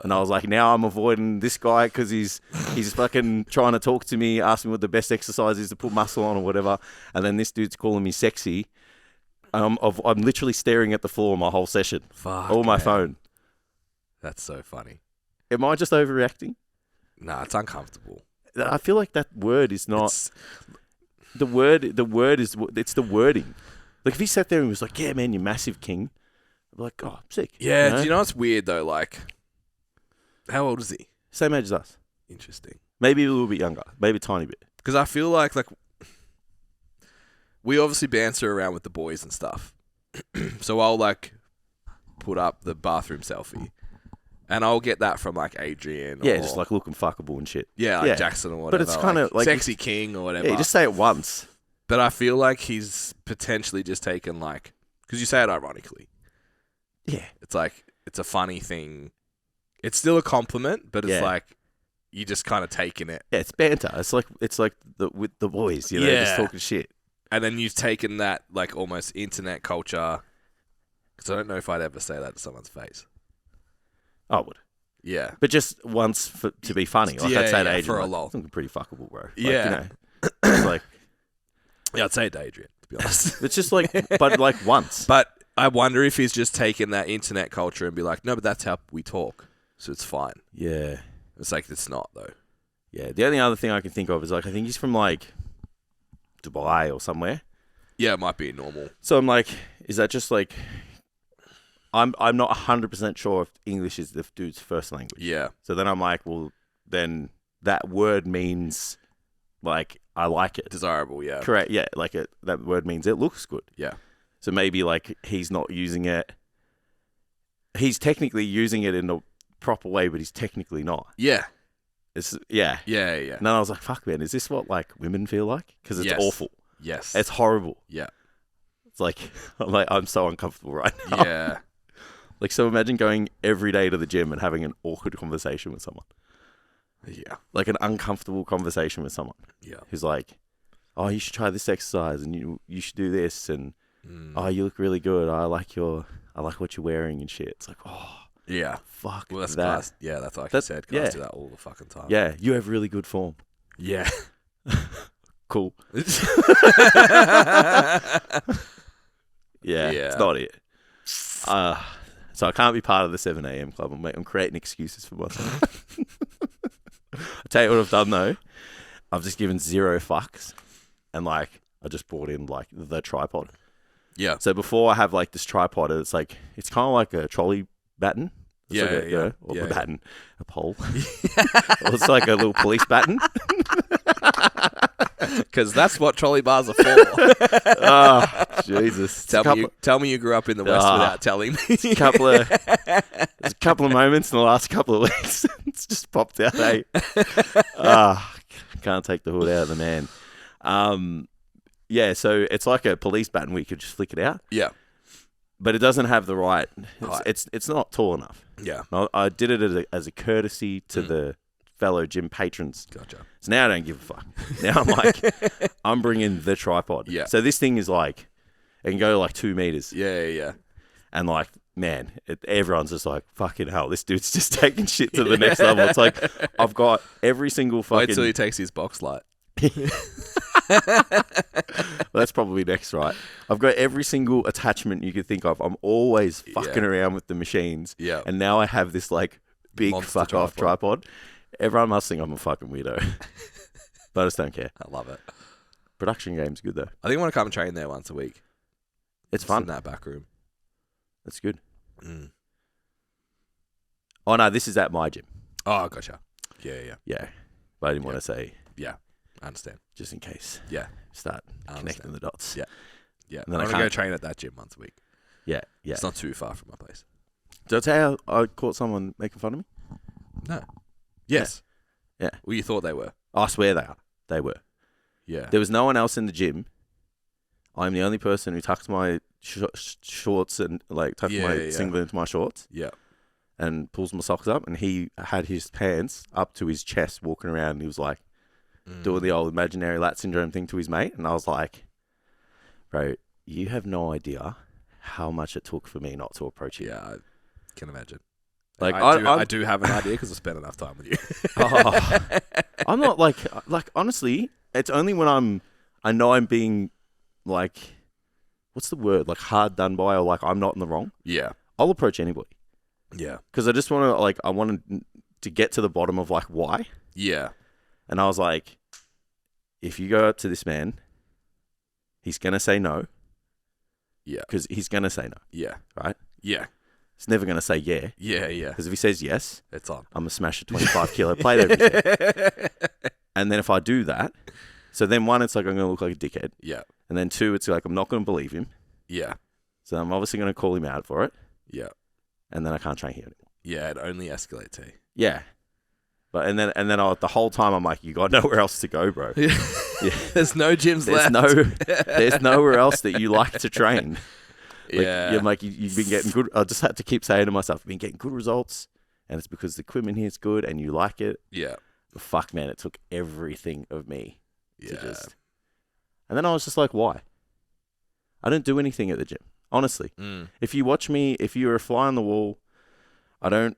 And I was like, now I'm avoiding this guy because he's fucking trying to talk to me, ask me what the best exercise is to put muscle on or whatever. And then this dude's calling me sexy. I'm literally staring at the floor my whole session. Fuck, on my man. phone. That's so funny. Am I just overreacting? Nah, it's uncomfortable. I feel like that word is not... The word is... It's the wording. Like, if he sat there and was like, yeah, man, you massive king. I'd be like, oh, sick. Yeah, you know? Do you know what's weird, though? Like, how old is he? Same age as us. Interesting. Maybe a little bit younger. Maybe a tiny bit. Because I feel like we obviously banter around with the boys and stuff. So I'll, like, put up the bathroom selfie. And I'll get that from, like, Adrian. Yeah, just, like, looking fuckable and shit. Yeah, like Jackson or whatever. But it's kind of, like... Sexy king or whatever. Yeah, just say it once. But I feel like he's potentially just taken, like... Because you say it ironically. Yeah. It's like, it's a funny thing. It's still a compliment, but it's like, you just kind of taking it. Yeah, it's banter. It's like with the boys, you know, just talking shit. And then you've taken that like almost internet culture. Because I don't know if I'd ever say that to someone's face. I would. Yeah. But just once to be funny. Like I'd say to Adrian, for a like, lol. I think I'm pretty fuckable, bro. Like, Yeah. You know, it's like, yeah, I'd say it to Adrian, to be honest. it's just like, but like once. But I wonder if he's just taken that internet culture and be like, no, but that's how we talk. So it's fine. Yeah. It's like, it's not, though. Yeah. The only other thing I can think of is like, I think he's from like Dubai or somewhere. Yeah, it might be normal. So I'm like, is that just like, I'm not 100% sure if English is the dude's first language. Yeah. So then I'm like, well, then that word means like, I like it. Desirable, yeah. Correct. Yeah. Like that word means it looks good. Yeah. So maybe like he's not using it. He's technically using it in a proper way, but he's technically not. Yeah. Yeah. Yeah. And then I was like, fuck, man, is this what like women feel like? Because it's awful. Yes. It's horrible. Yeah. It's like, I'm so uncomfortable right now. Yeah. Like, so imagine going every day to the gym and having an awkward conversation with someone. Yeah. Like an uncomfortable conversation with someone. Yeah. Who's like, oh, you should try this exercise and you should do this and oh, you look really good. I like what you're wearing and shit. It's like, oh. Yeah. Fuck Well, that's that. guys. Yeah, that's like I said. Guys do that all the fucking time. Yeah, you have really good form. Yeah. Cool. Yeah, it's not it. So I can't be part of the 7 a.m. club. I'm creating excuses for myself. I'll tell you what I've done though. I've just given 0 fucks, and like I just brought in like the tripod. Yeah. So before I have like this tripod, it's kind of like a trolley baton. It's like a, you know, or a baton, a pole. Or it's like a little police baton. Because that's what trolley bars are for. Oh, Jesus. Tell me you grew up in the West without telling me. There's a couple of moments in the last couple of weeks. It's just popped out, eh? Can't take the hood out of the man. Yeah, so it's like a police baton where you could just flick it out. Yeah. But it doesn't have the right... It's not tall enough. Yeah. I did it as a courtesy to the fellow gym patrons. Gotcha. So now I don't give a fuck. Now I'm like, I'm bringing the tripod. Yeah. So this thing is like, it can go like 2 meters. Yeah. And like, man, everyone's just like, fucking hell, this dude's just taking shit to the next level. It's like, I've got every single fucking... Wait till he takes his box light. Well, that's probably next, right? I've got every single attachment you could think of. I'm always fucking around with the machines. Yeah. And now I have this like big Monster fuck off tripod. Everyone must think I'm a fucking weirdo. But I just don't care. I love it. Production game's good though. I think I want to come and train there once a week. It's fun. In that back room. That's good. Oh no, this is at my gym. Oh, gotcha. Yeah. Yeah. But I didn't want to say. Yeah. I understand. Just in case. Yeah. Start connecting the dots. Yeah. Yeah. And then I want to go train at that gym once a week. Yeah. It's not too far from my place. Did I tell you I caught someone making fun of me? No. Yes. Yeah. Well, you thought they were. I swear they are. They were. Yeah. There was no one else in the gym. I'm the only person who tucks my shorts and like tucks my singlet into my shorts. Yeah. And pulls my socks up, and he had his pants up to his chest walking around, and he was like doing the old imaginary lat syndrome thing to his mate. And I was like, bro, you have no idea how much it took for me not to approach you. Yeah, I can imagine. Like I do have an idea because I spent enough time with you. I'm not like honestly, it's only when I know I'm being like, what's the word? Like hard done by, or like I'm not in the wrong. Yeah. I'll approach anybody. Yeah. Because I just want to I wanted to get to the bottom of like why. Yeah. And I was like, if you go up to this man, he's going to say no. Yeah. Because he's going to say no. Yeah. Right? Yeah. He's never going to say yeah. Yeah. Because if he says yes, it's on. I'm going to smash a 25 kilo plate over his head. And then if I do that, so then one, it's like I'm going to look like a dickhead. Yeah. And then two, it's like I'm not going to believe him. Yeah. So I'm obviously going to call him out for it. Yeah. And then I can't train here anymore. Yeah, it only escalates. Yeah. But and then the whole time I'm like, you got nowhere else to go, bro. Yeah. There's no gyms left. There's nowhere else that you like to train. Like, yeah. You're like you've been getting good. I just had to keep saying to myself, I've been getting good results, and it's because the equipment here is good and you like it. Yeah. fuck, man, it took everything of me to Yeah. just. And then I was just like, why? I don't do anything at the gym. Honestly, if you watch me, if you're a fly on the wall, I don't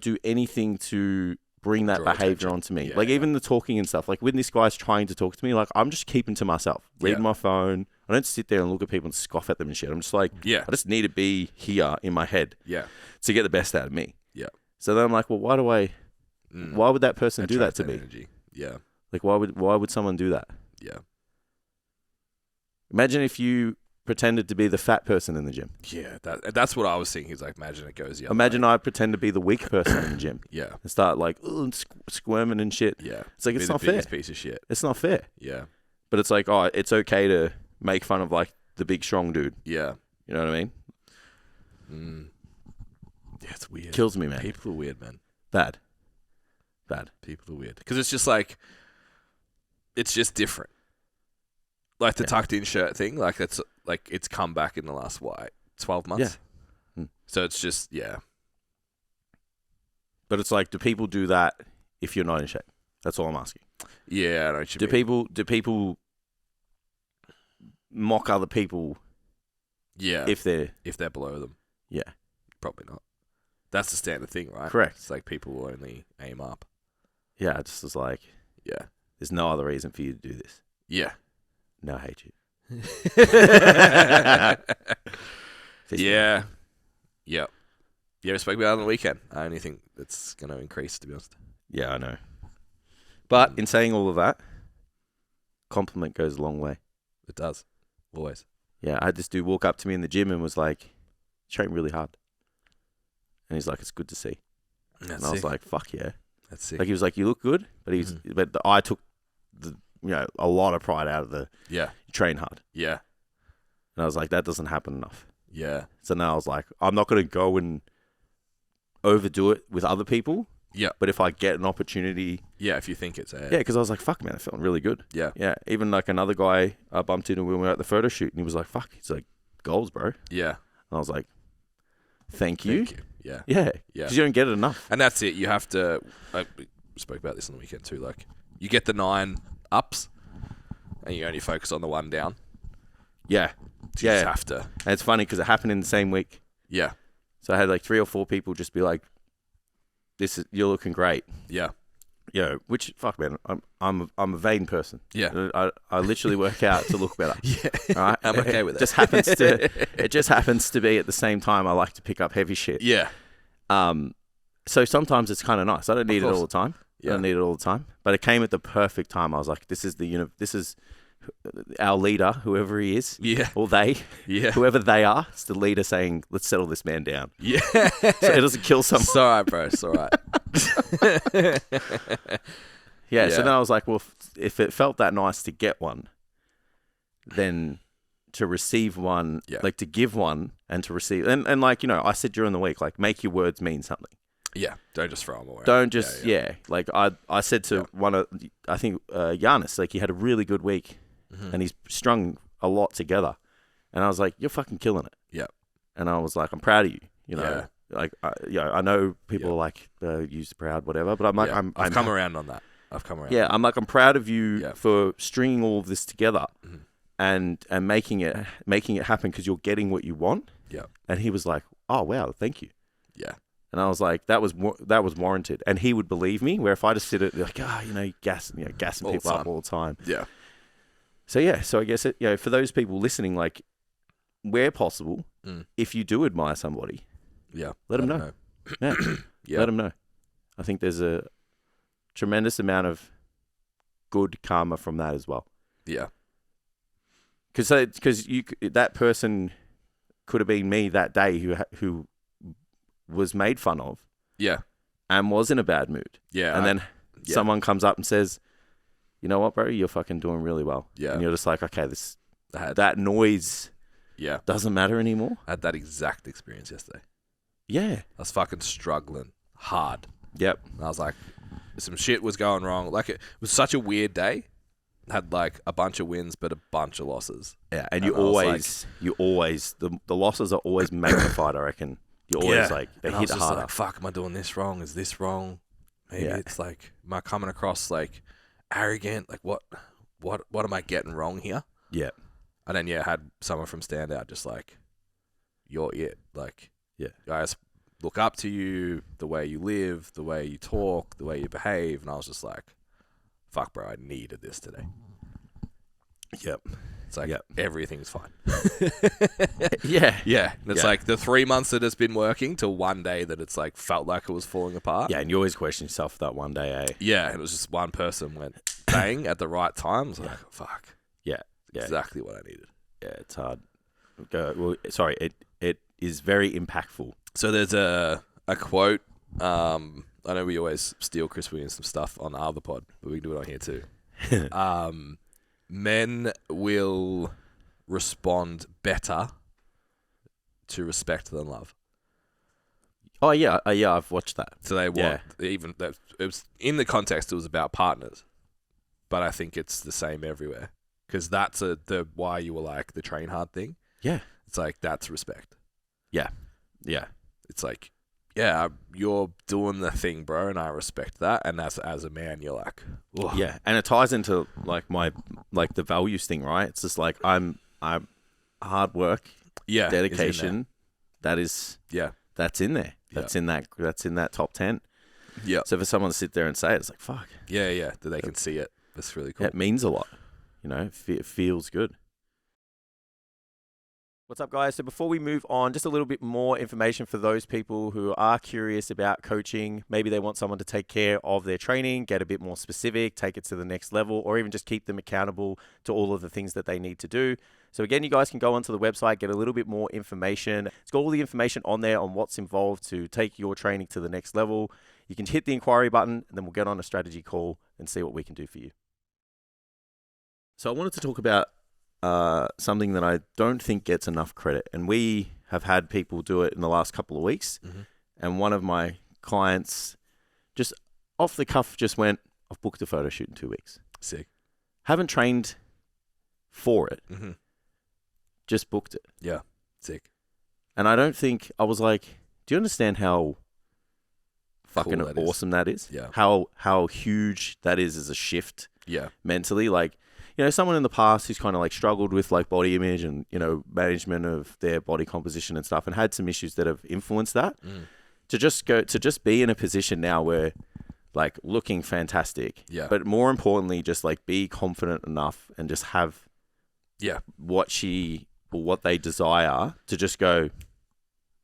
do anything to bring that Draw behavior attention. onto me. Yeah, like even the talking and stuff. Like when this guy's trying to talk to me, like I'm just keeping to myself, reading my phone. I don't sit there and look at people and scoff at them and shit. I'm just like, I just need to be here in my head, to get the best out of me. Yeah. So then I'm like, well, why would that person do that to me? Energy. Yeah. Like why would someone do that? Yeah. Imagine if you pretended to be the fat person in the gym. Yeah, that's what I was thinking. Is like, imagine it goes the other Imagine way. I pretend to be the weak person in the gym. Yeah. And start like squirming and shit. Yeah. It's like, Be it's the not fair. biggest piece of shit. It's not fair. Yeah. But it's like, oh, it's okay to make fun of like the big strong dude. Yeah. You know what I mean? Yeah, it's weird. Kills me, man. People are weird, man. Bad. People are weird. Because it's just like, it's just different. Like the tucked in shirt thing, like that's like it's come back in the last 12 months. Yeah. So it's just But it's like, do people do that if you're not in shape? That's all I'm asking. Yeah, I know what you mean. Do people mock other people? Yeah, if they're below them. Yeah, probably not. That's the standard thing, right? Correct. It's like people will only aim up. Yeah, it just was like, there's no other reason for you to do this. Yeah. No, I hate you. Yeah. Yep. Yeah, we spoke about it on the weekend. I only think it's going to increase, to be honest. Yeah, I know. But in saying all of that, compliment goes a long way. It does. Always. Yeah, I had this dude walk up to me in the gym and was like, train really hard. And he's like, it's good to see. That's and I was like, fuck yeah. That's sick. Like, he was like, you look good. But I took a lot of pride out of you train hard. Yeah. And I was like, that doesn't happen enough. Yeah. So now I was like, I'm not going to go and overdo it with other people. Yeah. But if I get an opportunity. Yeah, if you think it's Yeah, because I was like, fuck, man, I felt really good. Yeah. Yeah. Even like another guy I bumped into when we were at the photo shoot, and he was like, fuck, he's like, goals, bro. Yeah. And I was like, thank you. Yeah. Yeah. Yeah. Because you don't get it enough. And that's it. You have to, we spoke about this on the weekend too, like, you get the 9 ups, and you only focus on the 1 down. Yeah. So you just have to. And it's funny because it happened in the same week. Yeah. So I had like 3 or 4 people just be like, you're looking great. Yeah. Yeah, which fuck, man, I'm a vain person. Yeah. I literally work out to look better. Yeah. All right? I'm okay with it. It just happens to be at the same time I like to pick up heavy shit. Yeah. So sometimes it's kind of nice. I don't need it all the time. Yeah. I don't need it all the time. But it came at the perfect time. I was like, this is our leader, whoever he is. Yeah. Or they. Yeah. Whoever they are, it's the leader saying, let's settle this man down. Yeah. So it doesn't kill someone. It's all right, bro. It's all right. Yeah, so then I was like, well, if it felt that nice to get one, then to receive one, like to give one and to receive, and like, you know, I said during the week, like, make your words mean something. Yeah, don't just throw them away. Don't just, like I said to one of, I think, Giannis, like, he had a really good week and he's strung a lot together. And I was like, you're fucking killing it. Yeah. And I was like, I'm proud of you, you know. Like, I know people are like, use the proud, whatever, but I'm like, I've come around on that. Yeah, I'm like, I'm proud of you for stringing all of this together and making it happen because you're getting what you want. Yeah. And he was like, oh wow, thank you. Yeah. And I was like, that was warranted. And he would believe me. Where if I just sit at like, gassing people up all the time. Yeah. So so I guess for those people listening, like, where possible, if you do admire somebody, let them know. Yeah. Let them know. I think there's a tremendous amount of good karma from that as well. Yeah. Because that person could have been me that day who was made fun of. Yeah. And was in a bad mood. Yeah. And then someone comes up and says, you know what, bro, you're fucking doing really well. Yeah. And you're just like, okay, that noise doesn't matter anymore. I had that exact experience yesterday. Yeah. I was fucking struggling hard. Yep. And I was like, some shit was going wrong. Like, it was such a weird day. Had like a bunch of wins, but a bunch of losses. Yeah, and you always, the losses are always magnified, I reckon. You always they hit harder. like, fuck, am I doing this wrong? Is this wrong? Maybe it's like, am I coming across like arrogant? Like what am I getting wrong here? Yeah. And then had someone from Standout just like, you're it. Like, guys look up to you, the way you live, the way you talk, the way you behave. And I was just like, fuck, bro, I needed this today. Yep. It's like, everything's fine. Yeah. Yeah. And it's like the 3 months that it's been working to one day that it's like felt like it was falling apart. Yeah, and you always question yourself that one day, eh? Yeah, and it was just one person went bang at the right time. I was like, fuck. Yeah. Exactly what I needed. Yeah, it's hard. It is very impactful. So there's a quote. I know we always steal Chris Williams some stuff on the other pod, but we can do it on here too. Men will respond better to respect than love. Oh yeah, I've watched that. So they want even that. It was in the context. It was about partners, but I think it's the same everywhere because that's the why you were like the train hard thing. Yeah, it's like that's respect. Yeah. It's like, yeah, you're doing the thing, bro, and I respect that. And as a man, you're like, ugh. Yeah, and it ties into like the values thing, right? It's just like I'm hard work, dedication. That is, that's in there. That's in that top 10. Yeah. So for someone to sit there and say it, it's like fuck. Yeah, that they can see it. That's really cool. It means a lot. It feels good. What's up, guys? So before we move on, just a little bit more information for those people who are curious about coaching. Maybe they want someone to take care of their training, get a bit more specific, take it to the next level, or even just keep them accountable to all of the things that they need to do. So again, you guys can go onto the website, get a little bit more information. It's got all the information on there on what's involved to take your training to the next level. You can hit the inquiry button, and then we'll get on a strategy call and see what we can do for you. So I wanted to talk about something that I don't think gets enough credit. And we have had people do it in the last couple of weeks. Mm-hmm. And one of my clients just off the cuff just went, I've booked a photo shoot in 2 weeks. Sick. Haven't trained for it. Mm-hmm. Just booked it. Yeah. Sick. And I don't think, I was like, do you understand how fucking cool awesome that is? Yeah. How huge that is as a shift. Yeah. Mentally. Like, someone in the past who's kind of like struggled with like body image and, management of their body composition and stuff and had some issues that have influenced that. To just be in a position now where like looking fantastic, but more importantly, just like be confident enough and just have what they desire to just go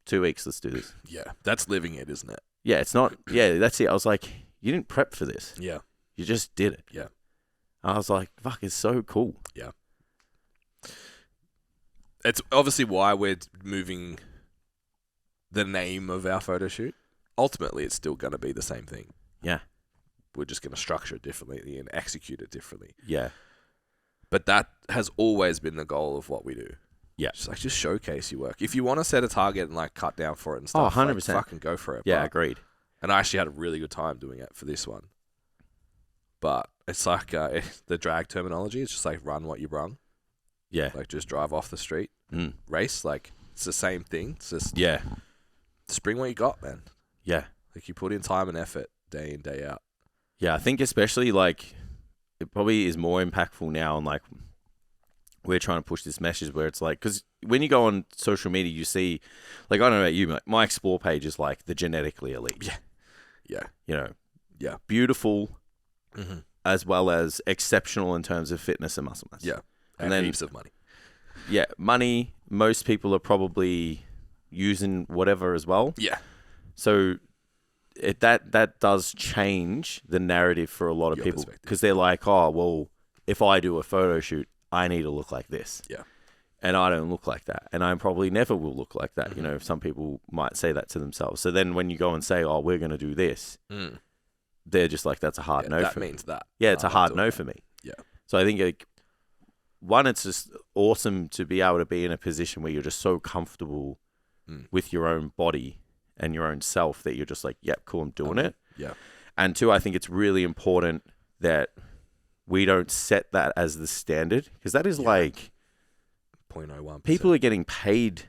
2 weeks, let's do this. Yeah. That's living it, isn't it? Yeah. It's not, that's it. I was like, you didn't prep for this. Yeah. You just did it. Yeah. I was like, fuck, it's so cool. Yeah. It's obviously why we're moving the name of our photo shoot. Ultimately, it's still going to be the same thing. Yeah. We're just going to structure it differently and execute it differently. Yeah. But that has always been the goal of what we do. Yeah. Just showcase your work. If you want to set a target and like cut down for it and stuff, 100%. Like, fucking go for it. Yeah, agreed. And I actually had a really good time doing it for this one. But it's like the drag terminology. It's just like run what you brung. Yeah. Like just drive off the street. Race. Like it's the same thing. It's just just bring what you got, man. Yeah. Like you put in time and effort day in, day out. Yeah, I think especially like it probably is more impactful now and like we're trying to push this message where it's like, because when you go on social media, you see, like, I don't know about you, my Explore page is like the genetically elite. Yeah. Beautiful, as well as exceptional in terms of fitness and muscle mass. Yeah. And then heaps of money. Yeah. Money, most people are probably using whatever as well. Yeah. So that does change the narrative for a lot of people because they're like, oh, well, if I do a photo shoot, I need to look like this. Yeah. And I don't look like that. And I probably never will look like that. Some people might say that to themselves. So then when you go and say, oh, we're going to do this, they're just like, that's a hard no for me. That means that. Yeah, it's a hard no for me. Yeah. So I think, one, it's just awesome to be able to be in a position where you're just so comfortable with your own body and your own self that you're just like, yep, cool, I'm doing it. Yeah. And two, I think it's really important that we don't set that as the standard because that is like 0.01%. People are getting paid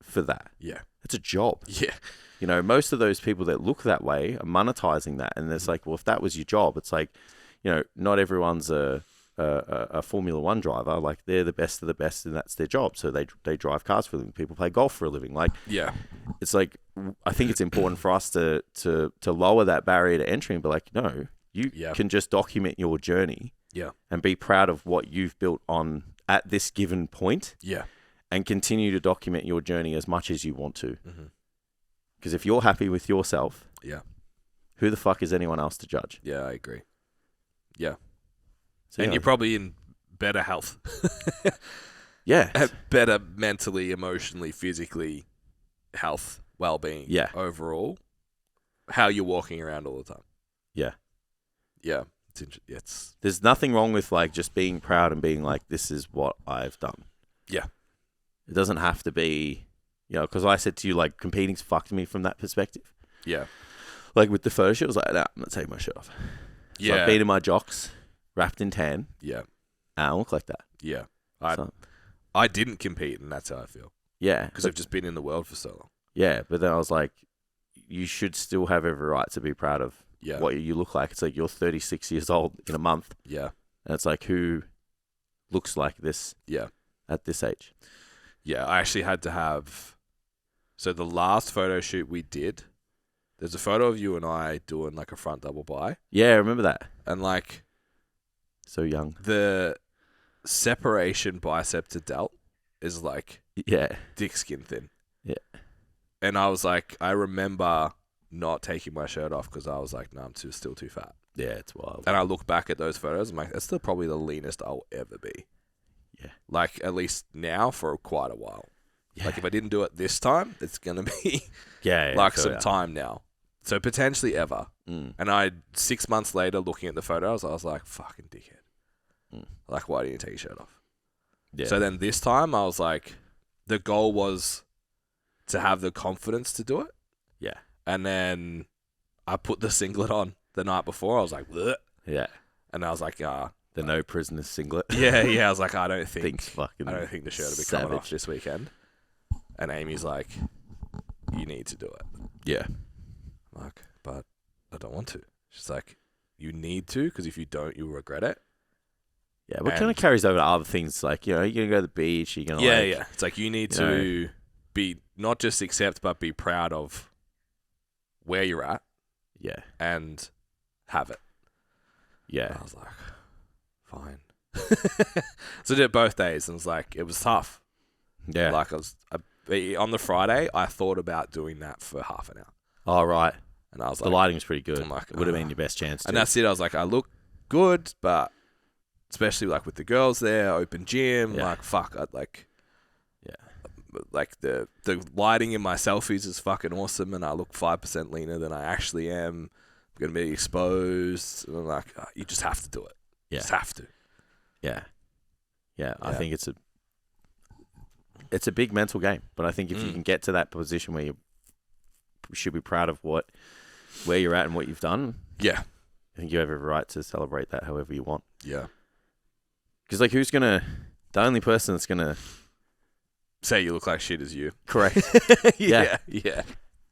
for that. Yeah. It's a job. Yeah. You know, most of those people that look that way are monetizing that. And it's like, well, if that was your job, it's like, you know, not everyone's a Formula One driver. Like, they're the best of the best, and that's their job. So they drive cars for a living. People play golf for a living. Like, it's like, I think it's important for us to lower that barrier to entry and be like, no, you can just document your journey and be proud of what you've built on at this given point and continue to document your journey as much as you want to. Because if you're happy with yourself, who the fuck is anyone else to judge? Yeah, I agree. Yeah. So, and you're probably in better health. Better mentally, emotionally, physically, health, well-being overall. How you're walking around all the time. Yeah. There's nothing wrong with like just being proud and being like, this is what I've done. Yeah. It doesn't have to be, you know, because I said to you, like, competing's fucked me from that perspective. Yeah. Like with the photo shoot, I was like, nah, I'm not taking my shirt off. So I've been in my jocks, wrapped in tan. Yeah. And I don't look like that. Yeah. I didn't compete, and that's how I feel. Yeah. Because I've just been in the world for so long. Yeah. But then I was like, you should still have every right to be proud of what you look like. It's like you're 36 years old in a month. Yeah. And it's like, who looks like this at this age? Yeah. I actually had to have... So the last photo shoot we did, there's a photo of you and I doing like a front double bi. Yeah, I remember that. And like... So young. The separation bicep to delt is like... dick skin thin. Yeah. And I was like, I remember not taking my shirt off because I was like, no, I'm still too fat. Yeah, it's wild. And I look back at those photos, I'm like, that's still probably the leanest I'll ever be. Yeah. Like, at least now for quite a while. Yeah. Like, if I didn't do it this time, it's going to be like some time now. So potentially ever. And 6 months later, looking at the photos, I was like, fucking dickhead. Like, why didn't you take your shirt off? Yeah. So then this time, I was like, the goal was to have the confidence to do it. Yeah. And then I put the singlet on the night before. I was like, bleh. Yeah. And I was like, the no prisoners singlet. Yeah. I was like, I don't think the shirt will be coming off this weekend. And Amy's like, you need to do it. Yeah. I'm like, but I don't want to. She's like, you need to, because if you don't, you'll regret it. Yeah, but it kind of carries over to other things. Like, you know, you're going to go to the beach. You're going to Yeah. It's like you need to be, not just accept, but be proud of where you're at. Yeah. And have it. Yeah. And I was like, fine. So I did it both days, and it was tough. Yeah. Like, on the Friday, I thought about doing that for half an hour. Oh, right. And I was like... The lighting was pretty good. Like, it would have been your best chance. And that's it. I was like, I look good, but especially, like, with the girls there, open gym, like, fuck, like, the lighting in my selfies is fucking awesome, and I look 5% leaner than I actually am. I'm going to be exposed. And I'm like, you just have to do it. Yeah. Just have to. Yeah. I think it's a big mental game, but I think if you can get to that position where you should be proud of where you're at and what you've done, I think you have every right to celebrate that however you want. Yeah. Because, like, the only person that's going to say you look like shit is you. Correct. Yeah.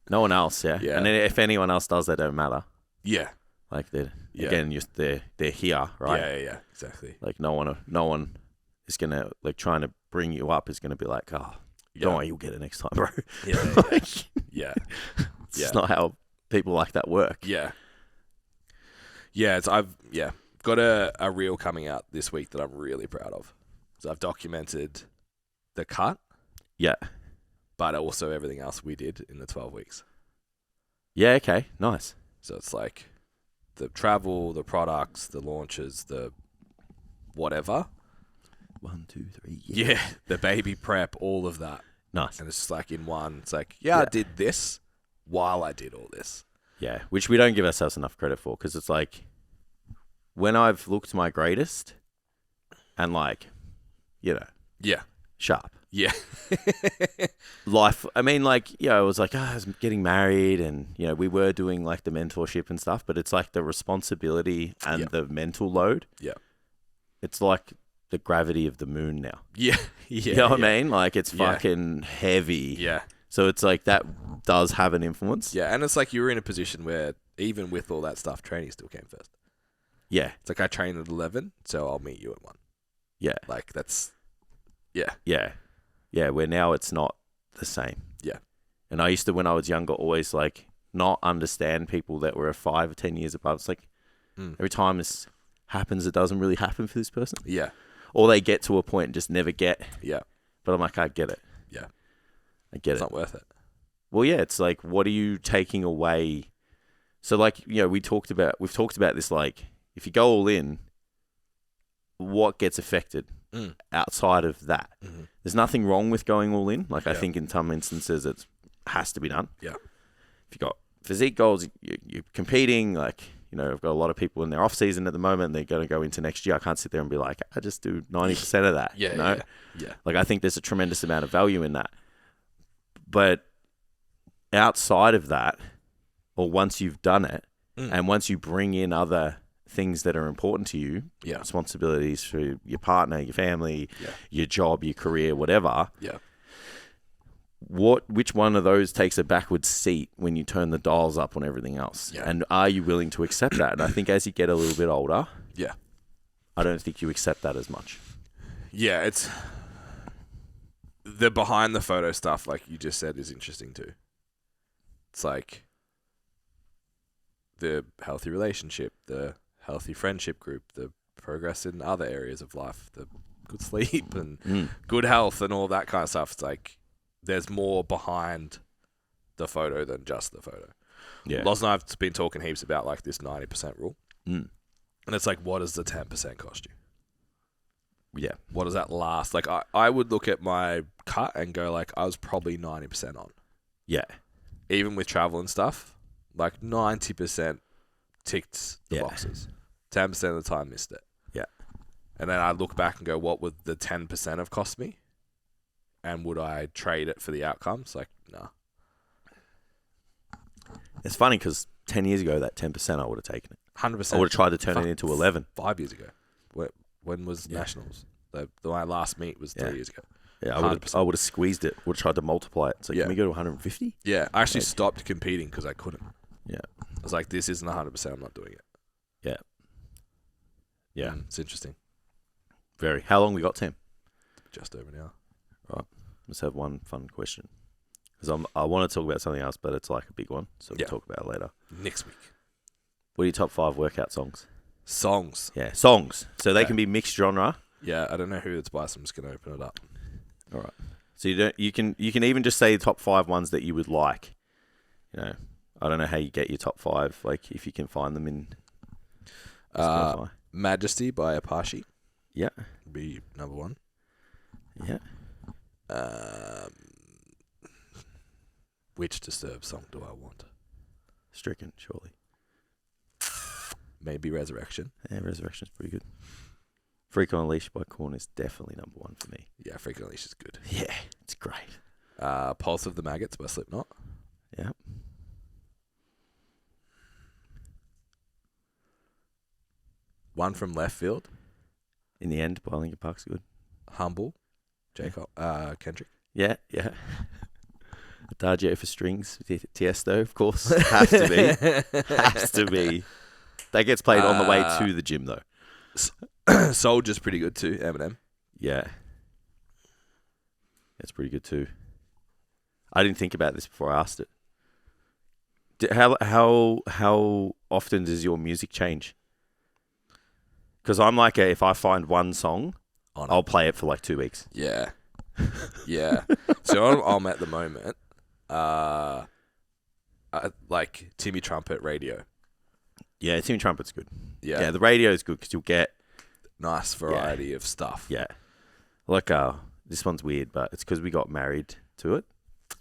No one else, yeah. And then if anyone else does, they don't matter. Yeah. Like, they're here, right? Yeah, exactly. Like, no one is going to, like, trying to bring you up is going to be like, oh, don't worry, you'll get it next time, bro. Yeah. It's not how people like that work. Yeah. Yeah, I've got a reel coming out this week that I'm really proud of. So I've documented the cut. Yeah. But also everything else we did in the 12 weeks. Yeah, okay. Nice. So it's like the travel, the products, the launches, the whatever. 1, 2, 3. Yeah, the baby prep, all of that. Nice. And it's just like in one. It's like, I did this while I did all this. Yeah, which we don't give ourselves enough credit for, because it's like when I've looked my greatest and, like, you know. Yeah. Sharp. Yeah. Life, I mean, like, you know, I was like, I was getting married and, you know, we were doing, like, the mentorship and stuff, but it's like the responsibility and the mental load. Yeah. It's like the gravity of the moon now. Yeah. You know what I mean? Like, it's fucking heavy. Yeah. So it's like that does have an influence. Yeah, and it's like you were in a position where even with all that stuff, training still came first. Yeah. It's like I train at 11, so I'll meet you at 1. Yeah. Like that's, yeah. Yeah. Yeah, where now it's not the same. Yeah. And I used to, when I was younger, always like not understand people that were 5 or 10 years above. It's like every time this happens, it doesn't really happen for this person. Yeah. Or they get to a point and just never get. Yeah. But I'm like, I get it. Yeah. I get It's it. not worth it. Well, yeah, it's like, what are you taking away? So like, you know, we've talked about this, like, if you go all in, what gets affected outside of that? Mm-hmm. There's nothing wrong with going all in. Like, I Yeah. think in some instances it has to be done. Yeah. If you've got physique goals, you're competing, like, you know, I've got a lot of people in their off season at the moment. They're going to go into next year. I can't sit there and be like, I just do 90% of that. Yeah, No? yeah. Like, I think there's a tremendous amount of value in that. But outside of that, or once you've done it, and once you bring in other things that are important to you, Yeah. responsibilities for your partner, your family, Yeah. your job, your career, whatever, Yeah. which one of those takes a backwards seat when you turn the dials up on everything else? Yeah. And are you willing to accept that? And I think as you get a little bit older, Yeah. I don't think you accept that as much. Yeah, it's the behind the photo stuff, like you just said, is interesting too. It's like the healthy relationship, the healthy friendship group, the progress in other areas of life, the good sleep and good health and all that kind of stuff. It's like there's more behind the photo than just the photo. Yeah. Loz and I have been talking heaps about like this 90% rule. Mm. And it's like, what does the 10% cost you? Yeah. What does that last? Like, I would look at my cut and go, like, I was probably 90% on. Yeah. Even with travel and stuff, like 90% ticked the Yeah. boxes. 10% of the time missed it. Yeah. And then I look back and go, what would the 10% have cost me? And would I trade it for the outcomes? Like, no. It's funny because 10 years ago, that 10% I would have taken it. 100%. I would have tried to turn it into 11. 5 years ago. When was Nationals? My last meet was 3 years ago. Yeah, I would have squeezed it. Would have tried to multiply it. So Yeah. can we go to 150? Yeah, I actually stopped competing because I couldn't. Yeah. I was like, this isn't 100%. I'm not doing it. Yeah. Yeah. It's interesting. Very. How long we got, Tim? Just over now. Right. Let's have one fun question. Because I want to talk about something else, but it's like a big one. So we'll talk about it later. Next week. What are your top 5 workout songs? Songs. Yeah, songs. So they can be mixed genre. Yeah, I don't know who it's by, so I'm just going to open it up. All right. So you can even just say the top 5 ones that you would like. You know, I don't know how you get your top 5. Like if you can find them in Spotify. Majesty by Apache. Yeah. Be number 1. Yeah. Which Disturbed song do I want? Stricken, surely. Maybe Resurrection. Yeah, Resurrection's pretty good. Freak on a Leash by Korn is definitely number 1 for me. Yeah, Freak Unleashed is good. Yeah, it's great. Pulse of the Maggots by Slipknot. Yeah. One from Left Field. In the End by Linkin Park's good. Humble. Kendrick. Yeah, yeah. Adagio for Strings, Tiesto, of course. Has to be. Has to be. That gets played on the way to the gym, though. Soldier's pretty good too, Eminem. Yeah. That's pretty good, too. I didn't think about this before I asked it. How often does your music change? Because I'm like, if I find one song, I'll play it for like 2 weeks. Yeah. Yeah. So I'm at the moment, like Timmy Trumpet radio. Yeah, Timmy Trumpet's good. Yeah. Yeah, the radio is good because you'll get... Nice variety of stuff. Yeah. Like, this one's weird, but it's because we got married to it.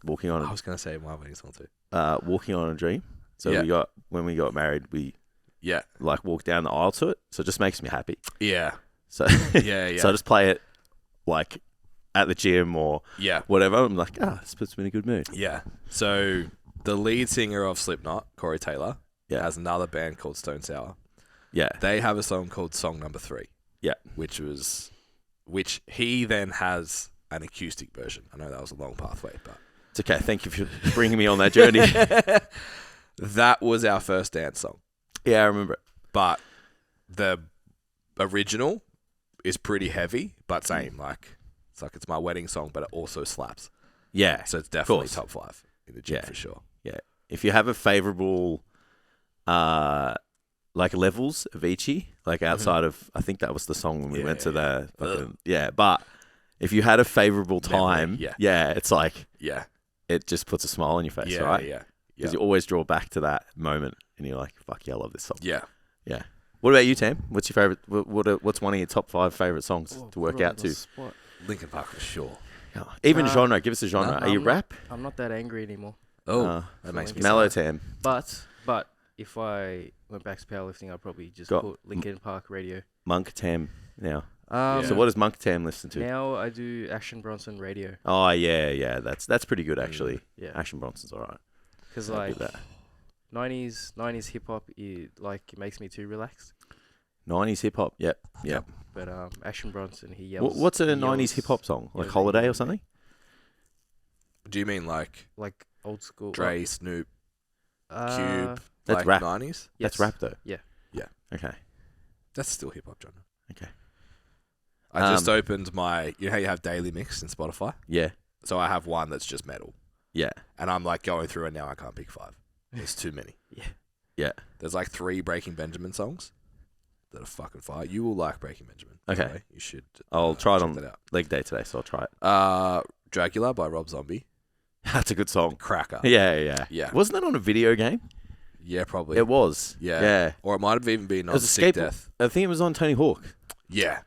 I was going to say my wedding song too. Walking on a Dream. So when we got married, we like walked down the aisle to it. So it just makes me happy. Yeah. So yeah. So I just play it like at the gym or whatever. I'm like, this puts me in a good mood. Yeah. So the lead singer of Slipknot, Corey Taylor, has another band called Stone Sour. Yeah. They have a song called Song Number 3. Yeah. Which he then has an acoustic version. I know that was a long pathway, but It's okay. Thank you for bringing me on that journey. That was our first dance song. Yeah, I remember it. But the original is pretty heavy, but same. Like, it's my wedding song, but it also slaps. Yeah. So it's definitely course. top 5 in the gym Yeah. for sure. Yeah. If you have a favorable, like levels of Avicii, like outside of, I think that was the song when we went to the fucking, but if you had a favorable time, it's like, it just puts a smile on your face, right? Yeah. Because you always draw back to that moment and you're like, fuck yeah, I love this song. Yeah. Yeah. What about you, Tam? What's your favorite, what's one of your top 5 favorite songs to work out to? Linkin Park for sure. Even genre, give us a genre. Are you rap? I'm not that angry anymore. Oh, that makes me mellow, sad. Tam. But if I went back to powerlifting, I'd probably just put Linkin Park radio. Monk Tam now. Yeah. So what does Monk Tam listen to? Now I do Action Bronson radio. Oh yeah, that's pretty good actually. Yeah. Action Bronson's alright. Because like 90s hip hop, it makes me too relaxed. 90s hip hop, yep. But Action Bronson, he yells. What's a 90s hip hop song? Like Holiday or something? Do you mean like old school? Dre, Snoop, Cube? That's like rap. 90s? Yes. That's rap though. Yeah. Okay. That's still hip hop genre. Okay. I just opened my, you know how you have daily mix in Spotify? Yeah. So I have one that's just metal. Yeah. And I'm like going through and now I can't pick 5. There's too many. Yeah. There's like 3 Breaking Benjamin songs that are fucking fire. You will like Breaking Benjamin. Okay. Anyway, you should. I'll try it check on that out. leg day today, so I'll try it. Dracula by Rob Zombie. That's a good song. Cracker. Yeah. Wasn't that on a video game? Yeah, probably. It was. Yeah. Or it might have even been It on was a Sick skateboard. Death. I think it was on Tony Hawk. Yeah.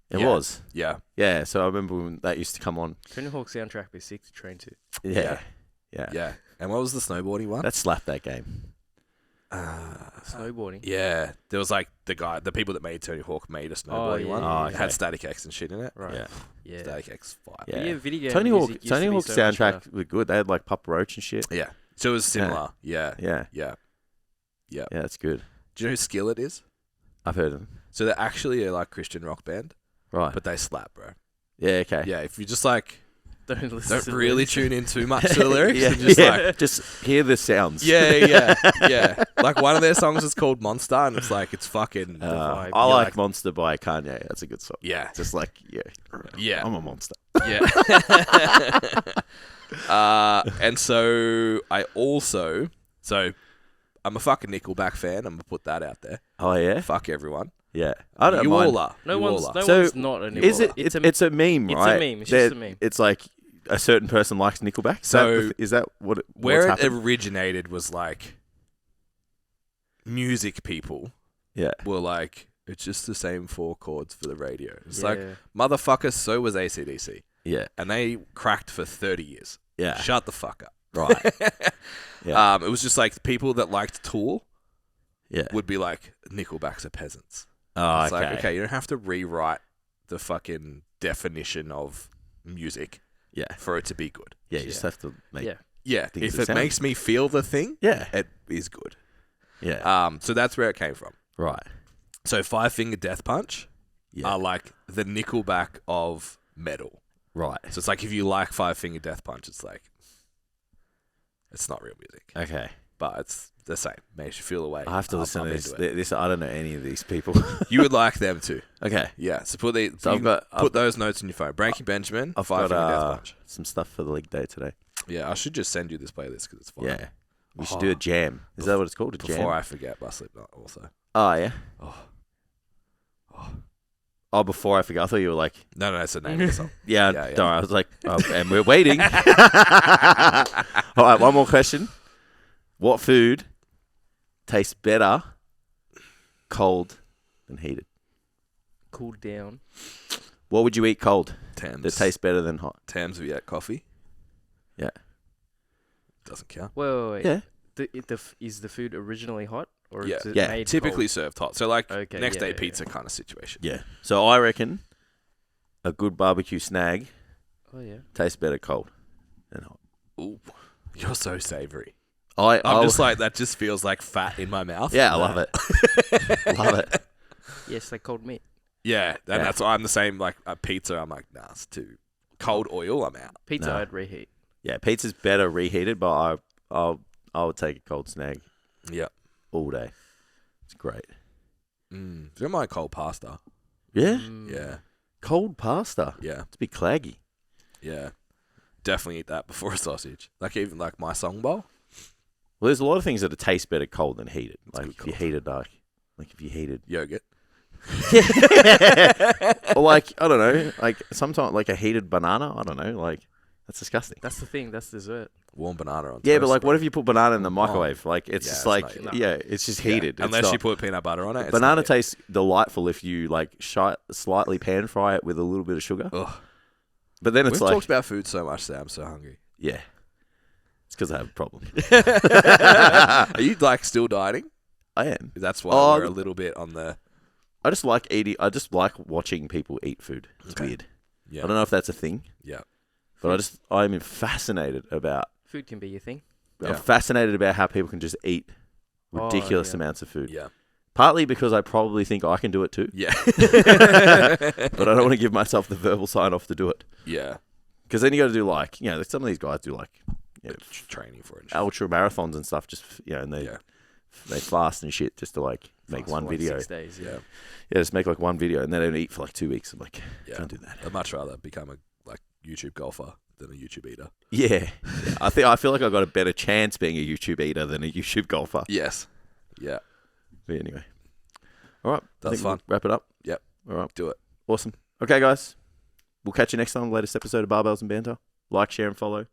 It Yeah. was. Yeah. Yeah, so I remember when that used to come on. Tony Hawk soundtrack was sick to train to. Yeah. And what was the snowboarding one? That slapped that game. Snowboarding. Yeah. There was like the people that made Tony Hawk made a snowboarding one. Oh, It okay. had Static X and shit in it. Right. Yeah. Static X fire. Yeah. Video game Tony music Hawk used to be Hawk's so much better. soundtrack was good. They had like Papa Roach and shit. Yeah. So it was similar. Yeah. Yeah, Yeah. that's good. Do you know who Skillet is? I've heard of them. So they're actually a like Christian rock band, Right. but they slap, bro. Yeah, okay. Yeah, if you just like Don't listen don't to the really lyrics. tune in too much to the lyrics, yeah, and just like just hear the sounds. yeah. Like one of their songs is called Monster, and it's like it's fucking vibe. I You're like like- Monster by Kanye. That's a good song. yeah, Just like, yeah, I'm a monster. yeah. And so I'm a fucking Nickelback fan. I'm gonna put that out there. Oh, yeah? Fuck everyone. Yeah. I don't You mind. all are. No You one's all are. So, not a Nickelback. Is it? It's a meme, it's right? a meme. It's just a meme. It's like a certain person likes Nickelback. So, is that what Where what's it happened? originated was like music people Yeah. were like, it's just the same 4 chords for the radio. It's Yeah. like, motherfucker, so was AC/DC. Yeah. And they cracked for 30 years. Yeah. Shut the fuck up. Right. Yeah. It was just like people that liked Tool Yeah. would be like, Nickelback's are peasants. Oh, It's okay. like, okay, you don't have to rewrite the fucking definition of music Yeah. for it to be good. Yeah. You just have to make. Yeah. Yeah, Things if that it sound- makes me feel the thing, Yeah. it is good. Yeah. So that's where it came from. Right. So Five Finger Death Punch Yeah. are like the Nickelback of metal. Right. So it's like if you like Five Finger Death Punch, it's like it's not real music, Okay. but it's the same. Makes you feel away. I have to listen to I'm this. into it. This. I don't know any of these people. You would like them too. Okay. Yeah. So put the So you I've got- can put those notes in your phone. Breaking Benjamin, I've Five got Finger Death Punch. some stuff for the league day today. Yeah, I should just send you this playlist because it's fun. Yeah. We should do a jam. Is that what it's called? A jam? Before I forget, by Slipknot also. Oh, yeah. Oh. Oh, before I forget. I thought you were like, No, it's the name of the song. yeah, Yeah, yeah. don't worry. I was like, oh, and we're waiting. All right, one more question. What food tastes better cold than heated? Cool down. What would you eat cold Thames. that tastes better than hot? Thames Viet coffee. Yeah. Doesn't count. Wait. Yeah. Is the food originally hot or Yeah. is it Yeah. made Typically cold? served hot. So like Okay, next day yeah, pizza kind of situation. Yeah. So I reckon a good barbecue snag Oh yeah. tastes better cold than hot. Ooh, you're so savory. I'm I'm just like that. Just feels like fat in my mouth. yeah, I love it. Love it. Yes, like cold meat. Yeah, and Yeah. that's why I'm the same. Like a pizza, I'm like, nah, it's too cold oil. I'm out. Pizza No. I'd reheat. Yeah, pizza's better reheated, but I would take a cold snag Yeah. all day. It's great. Do you mind cold pasta? Yeah? Yeah. Cold pasta. Yeah. It's a bit claggy. Yeah. Definitely eat that before a sausage. Like even like my song bowl. Well, there's a lot of things that taste better cold than heated. It's Like good if you cold. heated if you heated Yogurt. or like I don't know, like sometimes like a heated banana. I don't know, like that's disgusting. That's the thing. That's dessert. Warm banana on Yeah, toast, but like, bro. what if you put banana in the microwave? Like it's Yeah, just it's like not- it's just Yeah. heated. It's Unless not- you put peanut butter on it. it's banana not it. tastes delightful if you like slightly pan fry it with a little bit of sugar. Ugh. But then We've it's like talked about food so much, Sam. I'm so hungry. yeah, it's because I have a problem. Are you like still dieting? I am. That's why Oh, we're a little bit on the. I just like eating. I just like watching people eat food. It's Okay. weird. Yeah. I don't know if that's a thing, Yeah. but I'm fascinated about. Food can be your thing. Yeah. I'm fascinated about how people can just eat Oh, ridiculous yeah. amounts of food. Yeah. Partly because I probably think I can do it too, Yeah. but I don't want to give myself the verbal sign off to do it. Yeah. Because then you got to do like, some of these guys do like, Training for it. ultra marathons and stuff. Just and they fast and shit just to like make Fast one for like video. 6 days. Yeah. Yeah, just make like one video and they don't eat for like 2 weeks. I'm like, Yeah. can't do that. I'd much rather become a YouTube golfer than a YouTube eater. Yeah, I feel like I've got a better chance being a YouTube eater than a YouTube golfer. Yes. Yeah. But anyway, all right, That's we'll fun. wrap it up. Yep. All right, Do it. awesome. Okay, guys, we'll catch you next time. Latest episode of Barbells and Banter. Like, share, and follow.